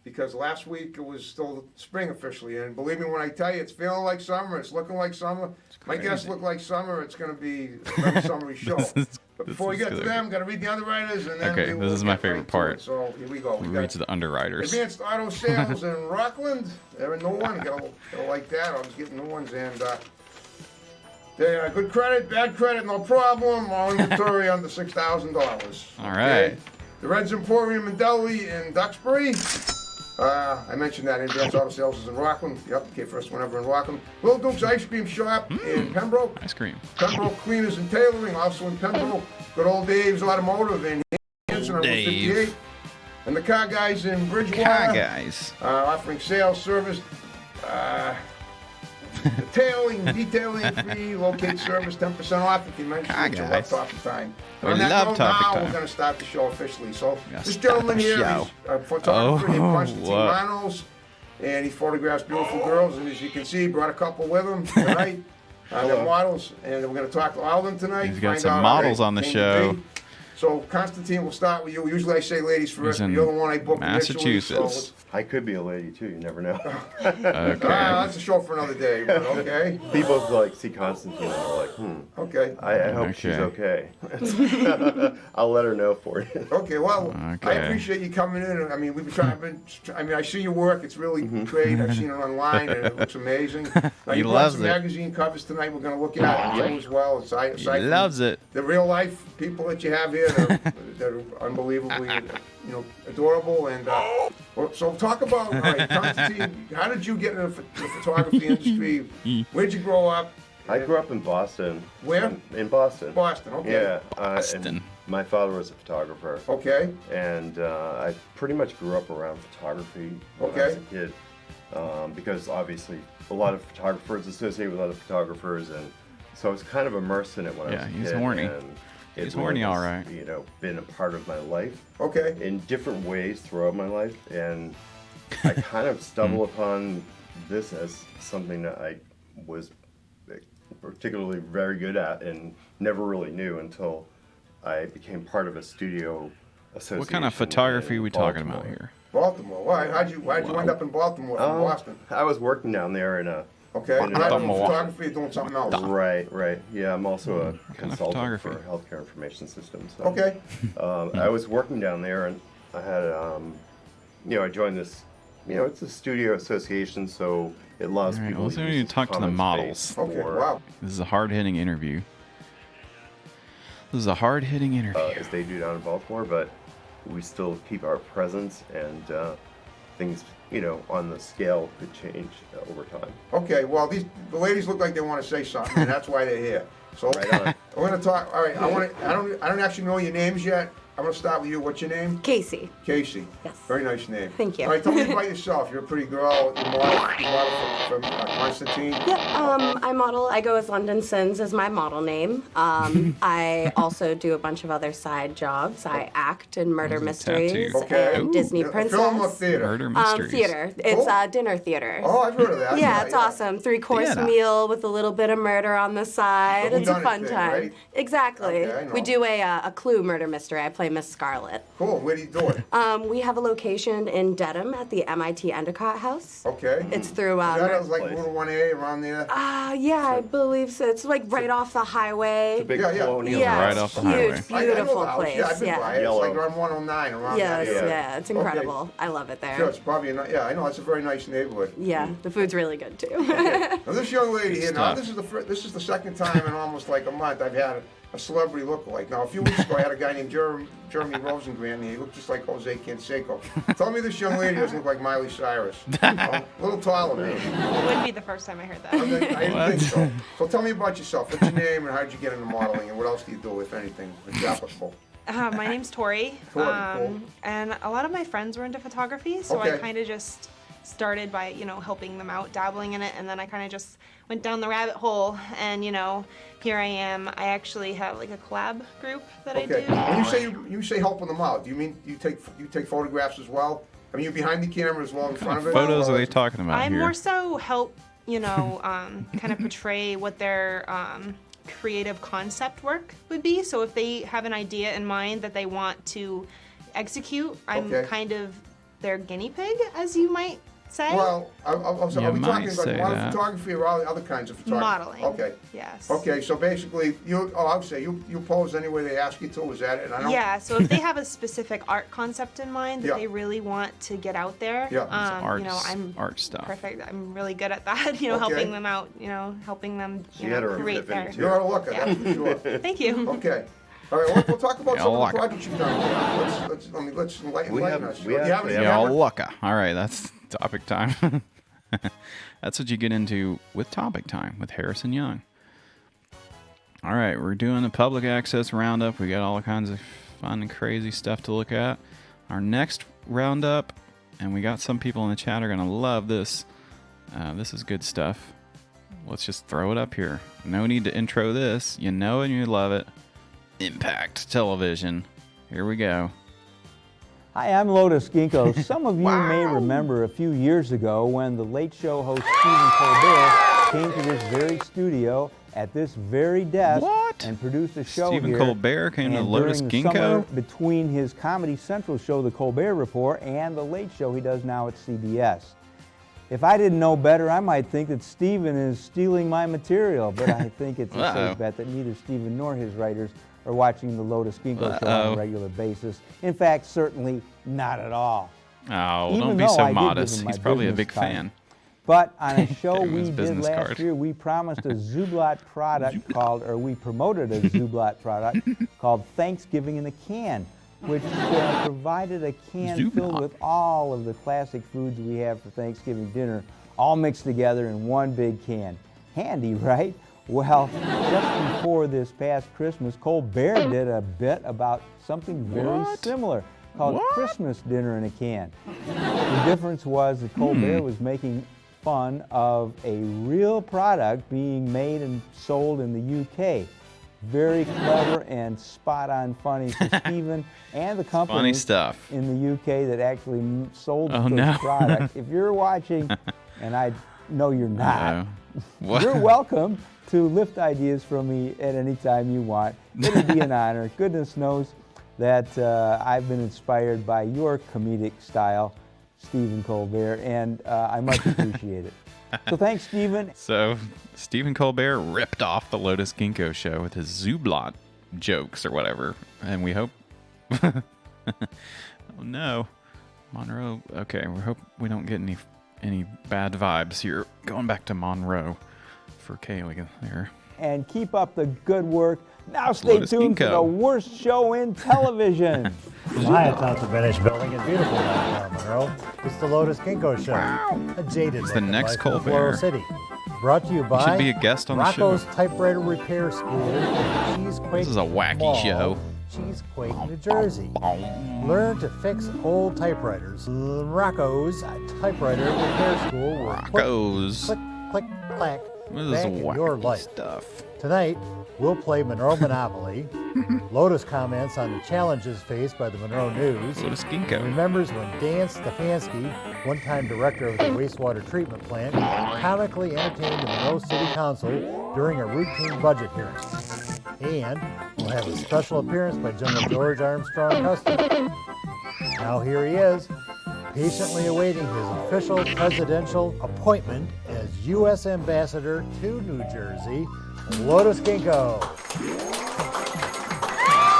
because last week it was still spring officially, and believe me when I tell you, it's feeling like summer. It's looking like summer. My guests look like summer. It's going to be a very summery show. But before we get to them, got to read the underwriters, and then okay, this is my favorite part. So here we go. We read to the underwriters. Advanced Auto Sales in Rockland. They're a new one. Gotta like that. I was getting new ones, and they good credit, bad credit, no problem. All inventory under $6,000. All right. Okay. The Reds Emporium in Dudley in Duxbury. I mentioned that Advanced Auto Sales is in Rockland. Yep, okay, first one ever in Rockland. Little Duke's Ice Cream Shop in Pembroke. Ice cream. Pembroke Cleaners and Tailoring, also in Pembroke. Good old Dave's Automotive in Hanson on Route 58. And the Car Guys in Bridgewater. Car Guys. Offering sales, service, detailing free, locate service, 10% off if you mention that you love Topic Time. We love Topic Time. We're going to start the show officially. So this gentleman here is a photographer named Constantine Reynolds, and he photographs beautiful girls. And as you can see, he brought a couple with him tonight. They're models, and we're going to talk to all of them tonight. He's got some models on the show. So, Constantine, we'll start with you. Usually I say ladies first, but you're the one I booked Massachusetts. initially. So I could be a lady, too. You never know. Okay. That's a show for another day, but okay. People like see Constantine and they're like, Okay. I hope she's okay. I'll let her know for you. Okay, well, I appreciate you coming in. I mean, we've been trying. I see your work. It's really great. I've seen it online, and it looks amazing. He you brought loves some it. magazine covers tonight. We're going to look at it as well. Aside He loves it. The real life people that you have here, that are unbelievably, adorable. And so talk about, all right, Constantine, how did you get into the photography industry? Where'd you grow up? I grew up in Boston. Where? In Boston. Boston, okay. Yeah. Boston. And my father was a photographer. Okay. And I pretty much grew up around photography when I was a kid. Because obviously a lot of photographers associate with other photographers, and so I was kind of immersed in it when I was a kid. Yeah, he's horny. He's horny, all right. Been a part of my life. Okay. In different ways throughout my life, and I kind of stumbled upon this as something that I was particularly very good at and never really knew until I became part of a studio association. What kind of photography are we talking about here? Baltimore. Why? How'd you end up in Baltimore from Boston? I was working down there in a... Okay, you're not doing photography, you're doing something else. Right. Yeah, I'm also a consultant for healthcare information systems. So, okay. I was working down there, and I had, I joined this, it's a studio association, so it allows All right, people let's to see use you this talk to the common models. space Okay, for, wow. This is a hard-hitting interview. as they do down in Baltimore, but we still keep our presence, and things, on the scale could change over time. Okay, well, the ladies look like they want to say something, and that's why they're here. So Right on. we're going to talk. All right, I don't actually know your names yet. I'm going to start with you. What's your name? Casey. Casey. Yes. Very nice name. Thank you. All right, tell me about yourself. You're a pretty girl. You model from Constantine. Yep, I model. I go as London Sins as my model name. I also do a bunch of other side jobs. I act in murder mysteries and Disney Princess. Film or theater? Murder mysteries. Theater. It's dinner theater. Oh, I've heard of that. Yeah, it's awesome. 3-course Theater. meal with a little bit of murder on the side. The It's a whodunit fun thing, time. right? Exactly. Okay, I know. We do a Clue murder mystery. I play Miss Scarlet. Cool. Where do you do it? We have a location in Dedham at the MIT Endicott House. Okay. It's through. Is that like Route 1A around there? Yeah, I believe so. It's like right off the highway. It's a big colonial Yeah, Right it's off the huge, highway. I know the beautiful house. place. Yeah, I've been by it. Yellow. It's like on 109 around Yes, there. yeah, it's incredible. I love it there. Sure, it's probably I know it's a very nice neighborhood. Yeah, the food's really good too. Now this young lady here, now Stuff. this is the second time in almost like a month I've had a celebrity lookalike. Now a few weeks ago I had a guy named Jeremy Rosengrant, and he looked just like Jose Canseco. Tell me this young lady doesn't look like Miley Cyrus. A little taller maybe. It wouldn't be the first time I heard that. I didn't think so. So tell me about yourself. What's your name and how did you get into modeling, and what else do you do, if anything, if it's applicable? My name's Tori. Tori, cool. And a lot of my friends were into photography, so I Okay. kind of just started by, helping them out, dabbling in it, and then I kind of just went down the rabbit hole, and, here I am. I actually have like a collab group that I do. When you say helping them out, do you mean you take photographs as well? I mean, you're behind the camera as well in front of it? Photos are they talking about I here? more so help, kind of portray what their creative concept work would be. So if they have an idea in mind that they want to execute, I'm Okay. kind of their guinea pig, as you might say. Well, are we talking about model that. photography or all the other kinds of photography? Modeling. Okay. Yes. Okay, so basically, I would say you pose any way they ask you to. Is that it? Yeah, so if they have a specific art concept in mind that Yeah. they really want to get out there, Yeah. I'm art stuff. perfect. I'm really good at that, Okay. helping them out, helping them, She had her create their... epiphany, too. You're a looker, Yeah. that's for sure. Thank you. Okay. All right, we'll talk about Yeah, some of look. the projects you've done. Let's enlighten us. we Do you have- have any- Yeah, lucka. All right, that's topic time. That's what you get into with topic time with Harrison Young. All right, we're doing the public access roundup. We got all kinds of fun and crazy stuff to look at. Our next roundup, and we got some people in the chat are going to love this. This is good stuff. Let's just throw it up here. No need to intro this. You know and you love it. Impact Television. Here we go. Hi, I'm Lotus Ginkgo. Some of you may remember a few years ago when the Late Show host Stephen Colbert came to this very studio at this very desk and produced a show Stephen here. Colbert came to And Lotus during the Ginkgo? summer between his Comedy Central show, The Colbert Report, and the Late Show he does now at CBS. If I didn't know better, I might think that Stephen is stealing my material, but I think it's a safe bet that neither Stephen nor his writers are watching the Lotus Ginkgo show on a regular basis. In fact, certainly not at all. Oh, Even don't be though so I did give modest. him my He's probably a business big card. fan. But on a show Gave him we his did business last card. year, we promised a Zublot product called, or we promoted a Zublot product called Thanksgiving in a Can, which provided a can filled with all of the classic foods we have for Thanksgiving dinner, all mixed together in one big can. Handy, right? Well, just before this past Christmas, Colbert did a bit about something very similar called Christmas Dinner in a Can. The difference was that Colbert was making fun of a real product being made and sold in the UK. Very clever and spot-on funny for Stephen and the company Funny stuff. in the UK that actually sold Oh, this no. product. If you're watching, and I know you're not, What? you're welcome to lift ideas from me at any time you want. It'll be an honor. Goodness knows that I've been inspired by your comedic style, Stephen Colbert, and I much appreciate it. So thanks, Stephen. So, Stephen Colbert ripped off the Lotus Ginkgo show with his Zublot jokes or whatever. And we hope... oh, no. Monroe... Okay, we hope we don't get any any bad vibes here. Going back to Monroe for Kaylee there. And keep up the good work. Now stay tuned for the worst show in television. Hi, it's out the Village Building in beautiful downtown Monroe. It's the Lotus Ginkgo Show. A jaded It's the next Floral Colbert. City. Brought to you by should be a guest on the show. Rocco's Typewriter Repair School, Cheesequake This is a wacky Mall, show. Cheesequake, New Jersey. Learn to fix old typewriters. Rocco's Typewriter Repair School will Rocco's. click, click, clack This is back in your wacky life. stuff. Tonight, we'll play Monroe Monopoly. Lotus comments on the challenges faced by the Monroe News. Lotus Ginkgo. Remembers when Dan Stefanski, one-time director of the wastewater treatment plant, comically entertained the Monroe City Council during a routine budget hearing. And we'll have a special appearance by General George Armstrong Custer. Now here he is, patiently awaiting his official presidential appointment as U.S. Ambassador to New Jersey, Lotus Ginkgo.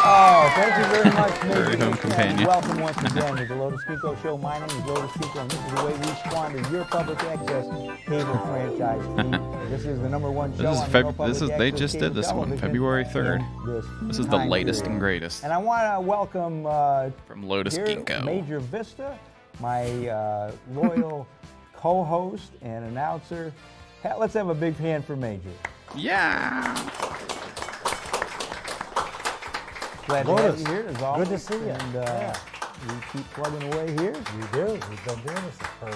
Oh, thank you very much, Very Major. home And companion. welcome once again to the Lotus Ginkgo Show. My name is Lotus Ginkgo, and this is the way we squander your public access cable franchise fee. This is the #1 show This is on Feb- Monroe Public this is they Access just Cable did this one, Television February 3rd. in This is the time latest period. and greatest. And I want to welcome From Lotus here, Ginkgo. Major Vista, my loyal co-host and announcer. Let's have a big hand for Major. Yeah. Glad to Lotus, have you here, as always. good to see you. And we keep plugging away here. We do. We've been doing this for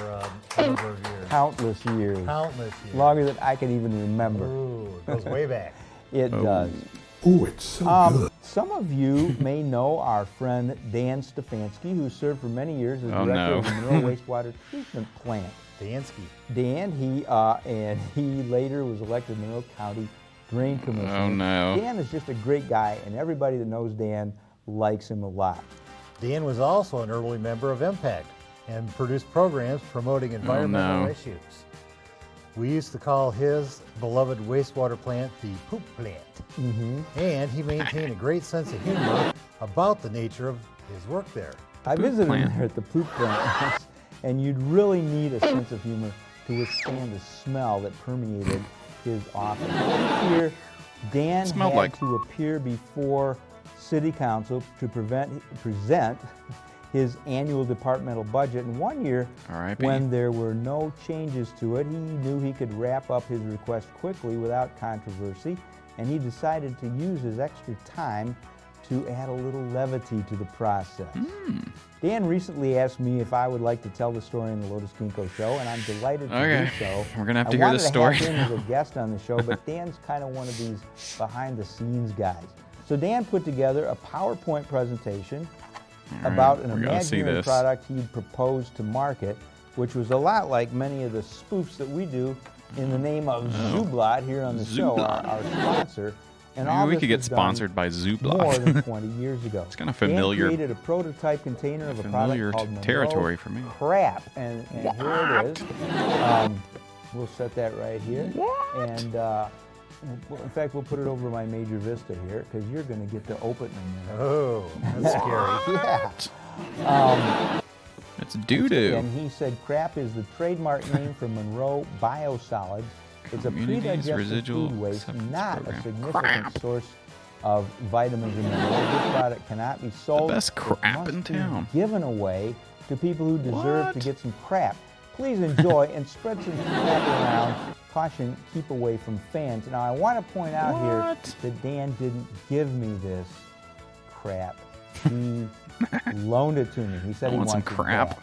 a number of years. Countless years. Countless years. Longer than I can even remember. Ooh, it goes way back. It does. Oh, it's so good. Some of you may know our friend Dan Stefanski, who served for many years as director of the Monroe Wastewater Treatment Plant. Dansky. Dan, he later was elected Monroe County Drain Commissioner. Oh, no. Dan is just a great guy, and everybody that knows Dan likes him a lot. Dan was also an early member of Impact and produced programs promoting environmental no. issues. We used to call his beloved wastewater plant the poop plant. And he maintained a great sense of humor about the nature of his work there. I visited him there at the poop plant, and you'd really need a sense of humor to withstand the smell that permeated his office. Each year, Dan had to appear before City Council to present his annual departmental budget. And one year, when there were no changes to it, he knew he could wrap up his request quickly without controversy, and he decided to use his extra time to add a little levity to the process. Dan recently asked me if I would like to tell the story in the Lotus Ginkgo Show, and I'm delighted to do so. We're going to have to hear this story. I wanted to have him as a guest on the show, but Dan's kind of one of these behind-the-scenes guys. So Dan put together a PowerPoint presentation about an imaginary product he'd proposed to market, which was a lot like many of the spoofs that we do in the name of Zublat here on the show, our sponsor. And Maybe all we this could get was done sponsored by Zublat. more than 20 years ago. It's kind of familiar. Dan created a prototype container of a Familiar product called territory Monroe for me. Crap, and here it is. We'll set that right here. And in fact, we'll put it over my Major Vista here because you're going to get to open it in a minute. Oh, that's scary. Yeah. It's doo-doo. And he said crap is the trademark name for Monroe Biosolids. It's a pre-digested food waste, not a significant source of vitamins and minerals. This product cannot be sold. The best crap in town. Given away to people who deserve to get some crap. Please enjoy and spread some crap around. Caution, keep away from fans. Now, I want to point out here that Dan didn't give me this crap. He loaned it to me. He said he wanted some crap.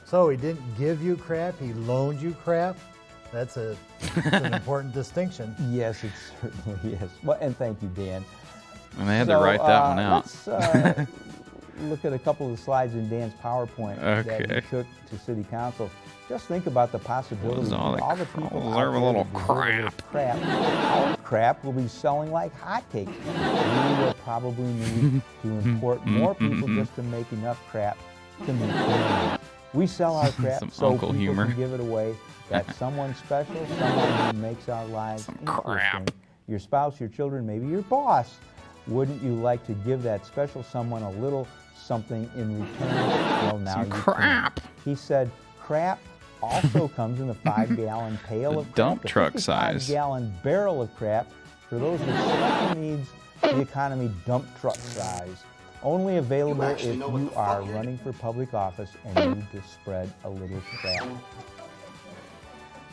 So he didn't give you crap, he loaned you crap? That's an important distinction. Yes, it certainly is. Well, and thank you, Dan. And they had to write that one out. Let's look at a couple of the slides in Dan's PowerPoint that he took to City Council. Just think about the possibilities of all the people deserve a little crap. Our crap will be selling like hotcakes. We will probably need to import more people just to make enough crap to meet the demand. We sell our crap so people can give it away. That's someone special, someone who makes our lives interesting. Your spouse, your children, maybe your boss. Wouldn't you like to give that special someone a little something in return? Well, now you can. He said, crap also comes in a 5-gallon pail of crap. Dump The truck size. 55-gallon barrel of crap for those with special needs, the economy dump truck size. Only available if you are running for public office and need to spread a little crap.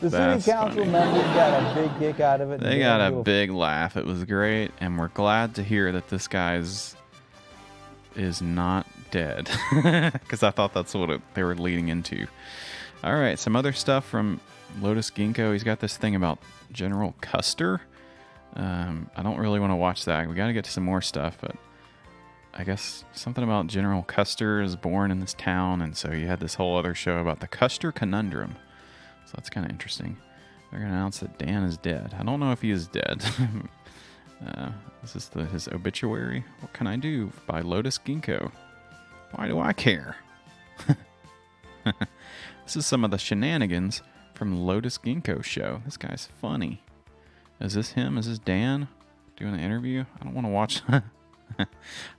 The city council members got a big kick out of it. They got a big laugh. It was great, and we're glad to hear that this guy's is not dead, because I thought that's what they were leading into. All right, some other stuff from Lotus Ginkgo. He's got this thing about General Custer. I don't really want to watch that. We got to get to some more stuff, but I guess something about General Custer is born in this town, and so you had this whole other show about the Custer Conundrum. So that's kind of interesting. They're going to announce that Dan is dead. I don't know if he is dead. This is his obituary. What Can I Do by Lotus Ginkgo. Why do I care? This is some of the shenanigans from Lotus Ginkgo show. This guy's funny. Is this him? Is this Dan doing the interview? I don't want to watch... I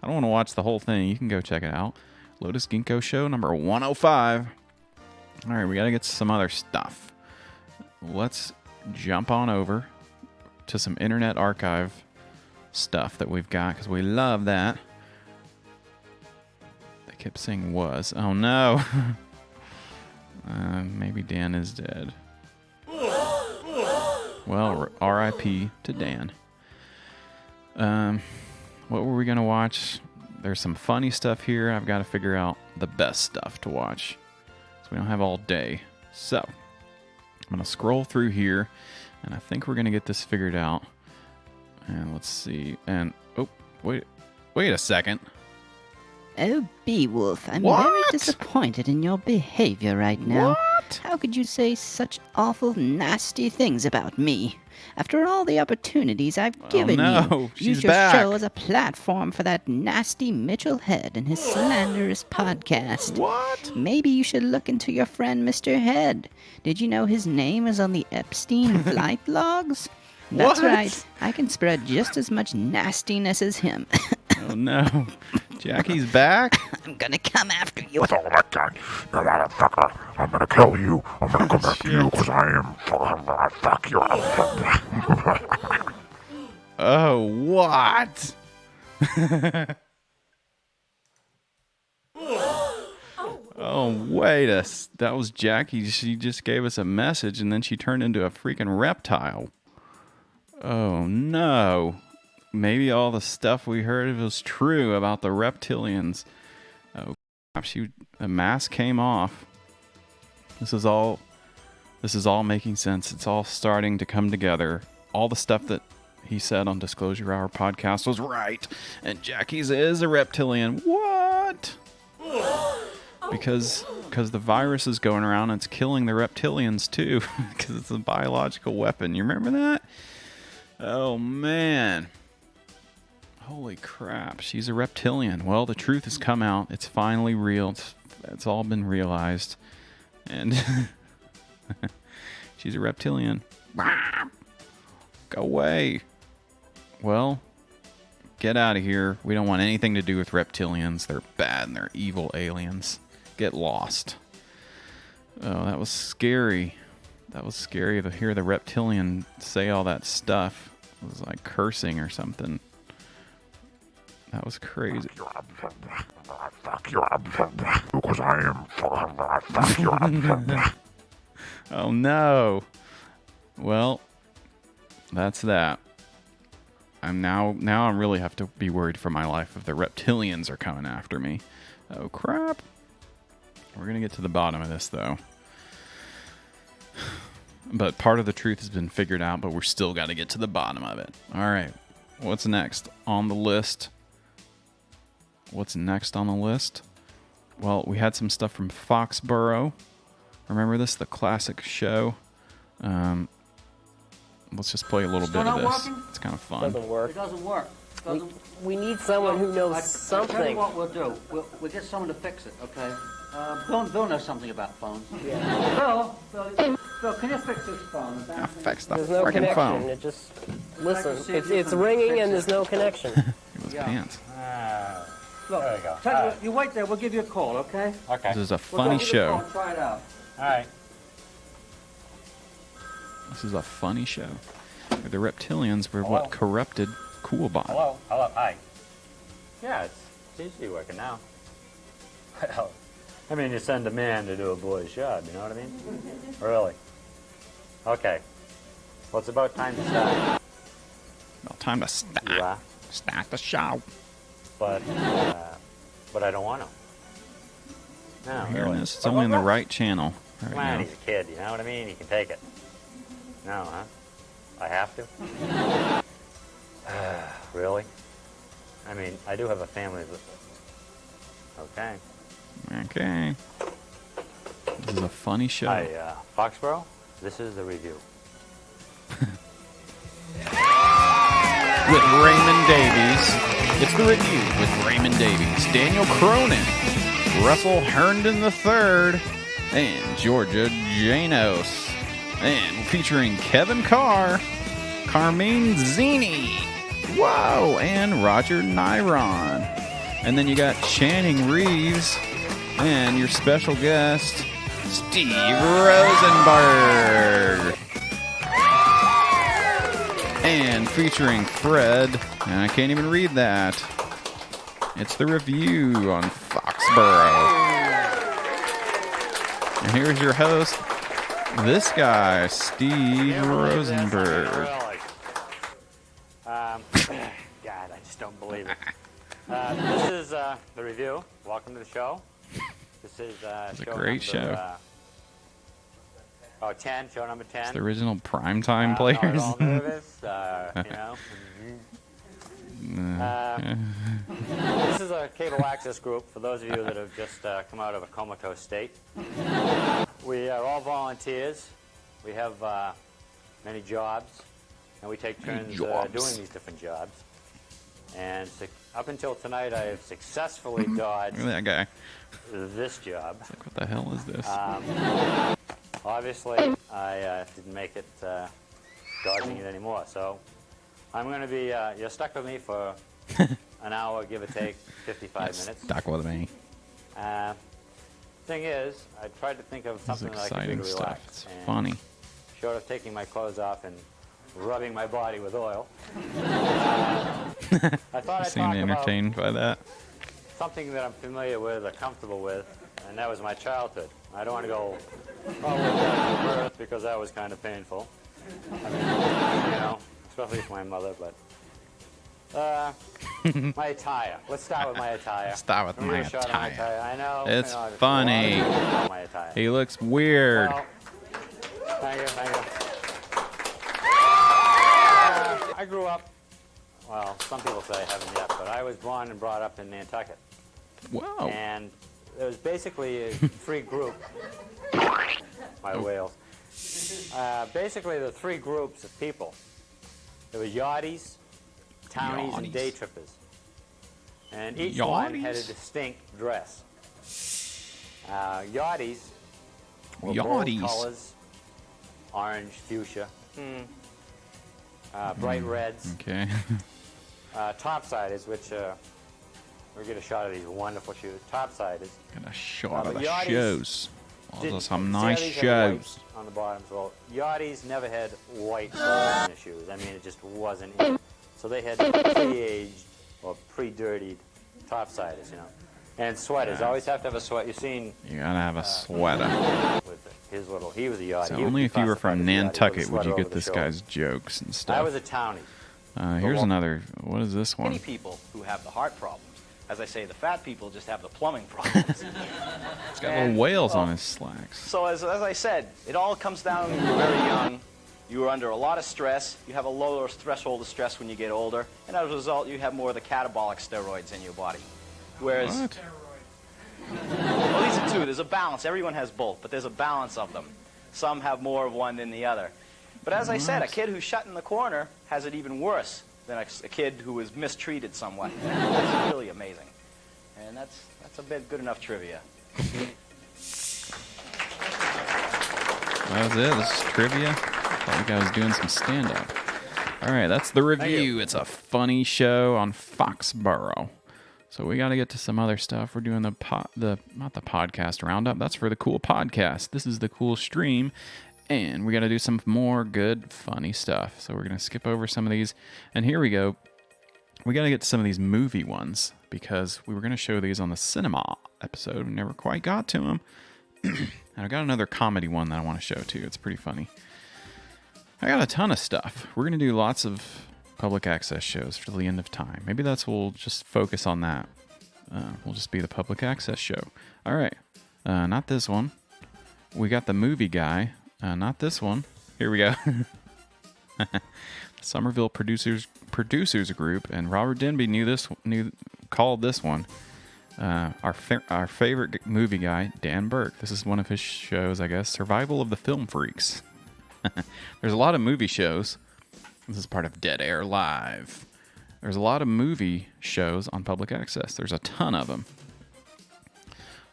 don't want to watch the whole thing. You can go check it out. Lotus Ginkgo show number 105. All right, we got to get to some other stuff. Let's jump on over to some Internet Archive stuff that we've got, because we love that. They kept saying was. Oh, no. Maybe Dan is dead. Well, R.I.P. to Dan. What were we going to watch? There's some funny stuff here. I've got to figure out the best stuff to watch, so we don't have all day. So I'm going to scroll through here, and I think we're going to get this figured out. And let's see. And, oh, wait a second. Oh, Beowulf, I'm very disappointed in your behavior right now. What? How could you say such awful, nasty things about me? After all the opportunities I've given you, use your show as a platform for that nasty Mitchell Head and his slanderous podcast. What? Maybe you should look into your friend Mr. Head. Did you know his name is on the Epstein flight logs? That's right. I can spread just as much nastiness as him. Oh, no. Jackie's back? I'm gonna come after you. With all that gun, you motherfucker. I'm gonna kill you. I'm gonna come after you because I am fuck you. Oh, what? Oh, wait that was Jackie. She just gave us a message and then she turned into a freaking reptile. Oh, no. Maybe all the stuff we heard was true about the reptilians. Oh, the mask came off. This is all making sense. It's all starting to come together. All the stuff that he said on Disclosure Hour podcast was right. And Jackie's is a reptilian. What? Because the virus is going around and it's killing the reptilians too. Because it's a biological weapon. You remember that? Oh, man. Holy crap, she's a reptilian. Well, the truth has come out. It's finally real. It's all been realized. And she's a reptilian. Go away. Well, get out of here. We don't want anything to do with reptilians. They're bad and they're evil aliens. Get lost. Oh, that was scary. That was scary to hear the reptilian say all that stuff. It was like cursing or something. That was crazy. Fuck you, because I am fuck you. Oh, no. Well, that's that. Now I really have to be worried for my life if the reptilians are coming after me. Oh, crap. We're going to get to the bottom of this, though. But part of the truth has been figured out, but we're still got to get to the bottom of it. All right. What's next on the list? Well, we had some stuff from Foxborough. Remember this? The classic show. Let's just play a little bit of this. It's kind of fun. Doesn't work. It doesn't work. We need someone who knows something. Tell you what we'll do. We'll get someone to fix it, okay? Bill knows something about phones. Yeah. Bill, can you fix this phone? Fix the There's no freaking connection. phone. It just listen. It's ringing and there's no connection. His pants. Look, there you go. Tell you what, you wait there. We'll give you a call, okay? Okay. This is a funny show. Try it out. All right. This is a funny show. The reptilians were what corrupted Coolbot. Hello, hi. Yeah, it seems to be working now. Well, I mean, you send a man to do a boy's job, you know what I mean? Really? Okay. Well, it's about time to start. About time to start. Start the show. But I don't want to. No, We're hearing really. this. It's only on the right channel. Right Come on, now. he's a kid, you know what I mean? He can take it. No, huh? I have to? Really? I mean, I do have a family, but... Okay. Okay. This is a funny show. Hi, Foxborough, this is the review. With Raymond Davies. It's the review with Raymond Davies, Daniel Cronin, Russell Herndon III, and Georgia Janos. And featuring Kevin Carr, Carmine Zini, whoa, and Roger Nyron. And then you got Channing Reeves and your special guest, Steve Rosenberg. And featuring Fred, and I can't even read that. It's the review on Foxborough. And here's your host, this guy, Steve Rosenberg. God, I just don't believe it. This is the review. Welcome to the show. This is It's a show great show. 10, show number 10. It's the original primetime Not players. at all nervous, you know. This is a cable access group for those of you that have just come out of a comatose state. We are all volunteers. We have many jobs, and we take turns doing these different jobs. And up until tonight, I have successfully dodged Look at that guy. this job. It's like, what the hell is this? Obviously, I didn't make it dodging it anymore. So I'm going to be, you're stuck with me for an hour, give or take, 55 minutes. Stuck with me. Thing is, I tried to think of This is something that I could do exciting to stuff. relax. It's And funny. Short of taking my clothes off and rubbing my body with oil. I thought You I'd seem talk about entertained by that. something that I'm familiar with or comfortable with, and that was my childhood. I don't want to go all the way back to birth because that was kind of painful. I mean, you know, especially for my mother, but... my attire. Let's start with my attire. Start with Let me my do a shot of attire. I know. It's I know, there's funny. a lot of things about my attire. He looks weird. Well, thank you, thank you. I grew up, well, some people say I haven't yet, but I was born and brought up in Nantucket. Whoa. And there was basically a free group. My whales. Basically, there were three groups of people. There were yachties, townies, and day trippers. And each one had a distinct dress. Yachties were bold colors, orange, fuchsia, bright reds. Okay. Topsiders, which we'll get a shot of these wonderful shoes. Topsiders. Got a shot of the yachties shows. Those are some see nice how these have white shows. on the bottoms. Well, yachties never had white soles in their shoes. I mean, it just wasn't in. So they had pre-aged or pre-dirtied topsiders, you know. And sweaters. Always have to have a sweater. You've seen... You gotta have a sweater. With his little... He was a yachty. So He would only be if you were classified from as a yachty with a Nantucket would sweater you over get the this shoulder. guy's jokes and stuff. I was a townie. Here's another. What is this one? Many people who have the heart problems. As I say, the fat people just have the plumbing problems. He's got little whales on his slacks. So as I said, it all comes down when you're very young. You are under a lot of stress. You have a lower threshold of stress when you get older. And as a result, you have more of the catabolic steroids in your body. Whereas... What? Well, these are two. There's a balance. Everyone has both, but there's a balance of them. Some have more of one than the other. But as I said, a kid who's shut in the corner has it even worse than a kid who is mistreated somewhat. That's really amazing. And that's a bit good enough trivia. That was it. This is trivia. Thought you guys was doing some stand-up. All right, that's the review. It's a funny show on Foxborough. So we got to get to some other stuff. We're doing not the podcast roundup. That's for the cool podcast. This is the cool stream. And we got to do some more good, funny stuff. So we're going to skip over some of these. And here we go. We got to get to some of these movie ones because we were going to show these on the cinema episode. We never quite got to them. And I got another comedy one that I want to show too. It's pretty funny. I got a ton of stuff. We're going to do lots of public access shows for the end of time. Maybe we'll just focus on that. We'll just be the public access show. All right. Not this one. We got the movie guy. Not this one. Here we go. Somerville Producers Group, and Robert Denby called this one our favorite movie guy, Dan Burke. This is one of his shows, I guess, Survival of the Film Freaks. There's a lot of movie shows. This is part of Dead Air Live. There's a lot of movie shows on public access. There's a ton of them.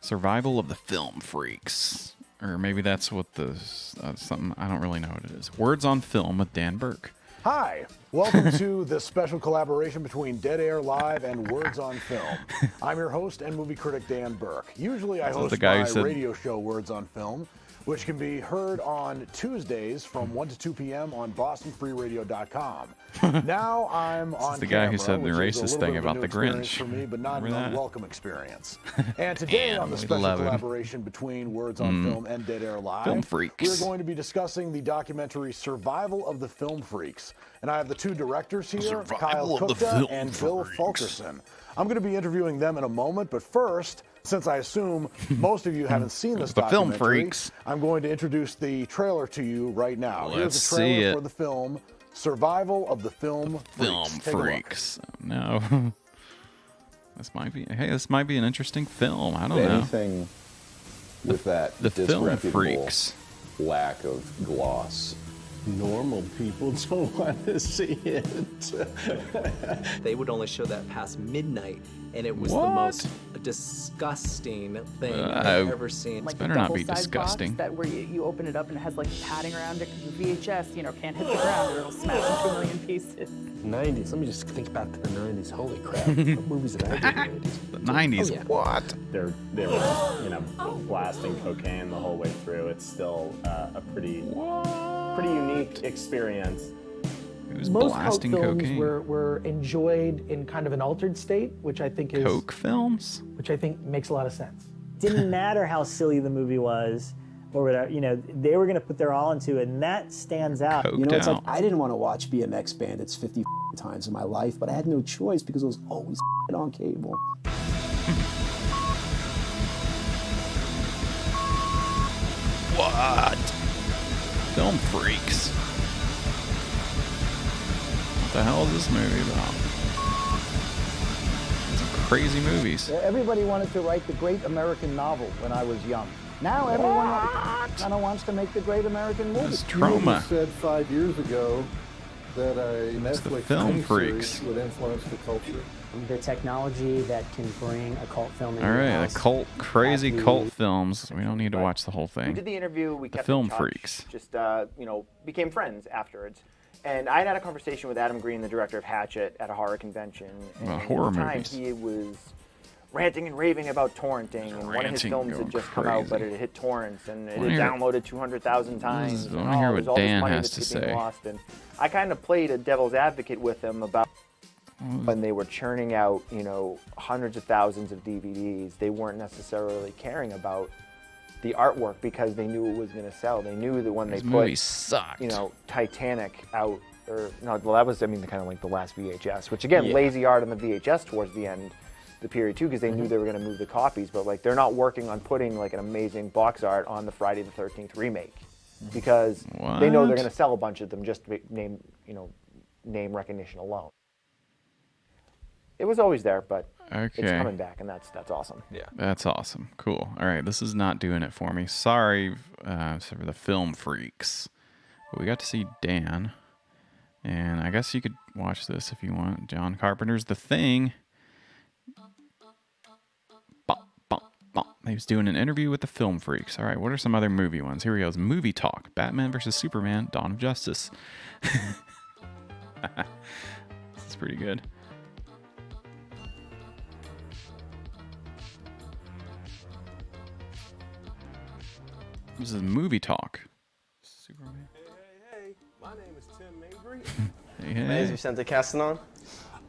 Survival of the Film Freaks. Or maybe that's what something, I don't really know what it is. Words on Film with Dan Burke. Hi, welcome to this special collaboration between Dead Air Live and Words on Film. I'm your host and movie critic, Dan Burke. Usually I host my radio show, Words on Film, which can be heard on Tuesdays from 1 to 2 p.m. on BostonFreeRadio.com. Now I'm on the guy who said the racist thing about the Grinch. For me, but not an unwelcome experience. And today on the special collaboration between Words on Film and Dead Air Live, Film Freaks. We're going to be discussing the documentary Survival of the Film Freaks. And I have the two directors here, Kyle Kupta and Bill Fulkerson. I'm going to be interviewing them in a moment, but first, since I assume most of you haven't seen this documentary, Film Freaks. I'm going to introduce the trailer to you right now. Let's Here's the trailer see it. for the film Survival of the Film Freaks. No. This might be an interesting film. I don't know. Anything with that the Film disreputable Freaks. lack of gloss. Normal people don't want to see it. They would only show that past midnight, and it was the most disgusting thing I've ever seen. Like better not be disgusting. That where you open it up and it has like padding around it because the VHS, can't hit the ground or it'll smash into a million pieces. 90s. Let me just think back to the 90s. Holy crap! What movies did I do in the 80s? The 90s. Oh, yeah. What? They were blasting cocaine the whole way through. It's still a pretty unique experience. Most Coke films were enjoyed in kind of an altered state, which I think is Coke films, which I think makes a lot of sense. Didn't matter how silly the movie was, or whatever. They were going to put their all into it, and that stands out. It's like I didn't want to watch BMX Bandits 50 times in my life, but I had no choice because it was always on cable. What? Film Freaks. What the hell is this movie about? Some crazy movies. Everybody wanted to write the great American novel when I was young. Now everyone kind of wants to make the great American movie. It's trauma. You said 5 years ago that a Netflix Film Freaks series would influence the culture. The technology that can bring a cult film into All right, the crazy cult films. We don't need to watch the whole thing. We did the interview. We kept Film in touch, Freaks. Just became friends afterwards. And I had a conversation with Adam Green, the director of Hatchet, at a horror convention. And About horror at the time, movies. he was ranting and raving about torrenting, and one of his films had just come out, but it hit torrents, and it had downloaded 200,000 times. I want to hear there's what all this Dan money has that's to getting say. lost. And I kind of played a devil's advocate with him about when they were churning out, hundreds of thousands of DVDs. They weren't necessarily caring about the artwork because they knew it was going to sell. They knew that when These they movies put, sucked. Titanic out, that was, kind of like the last VHS, which again, Yeah. lazy art on the VHS towards the end, the period too, because they knew they were going to move the copies, but they're not working on putting an amazing box art on the Friday the 13th remake because they know they're going to sell a bunch of them just to name recognition alone. It was always there, but it's coming back, and that's awesome. Yeah, that's awesome. Cool. All right, this is not doing it for me. Sorry for the Film Freaks, but we got to see Dan, and I guess you could watch this if you want. John Carpenter's The Thing. He was doing an interview with the Film Freaks. All right, what are some other movie ones? Here he goes. Movie Talk. Batman vs. Superman. Dawn of Justice. This is pretty good. This is Movie Talk. name is Tim Mabry. Hey, My name is Vicente Castanon.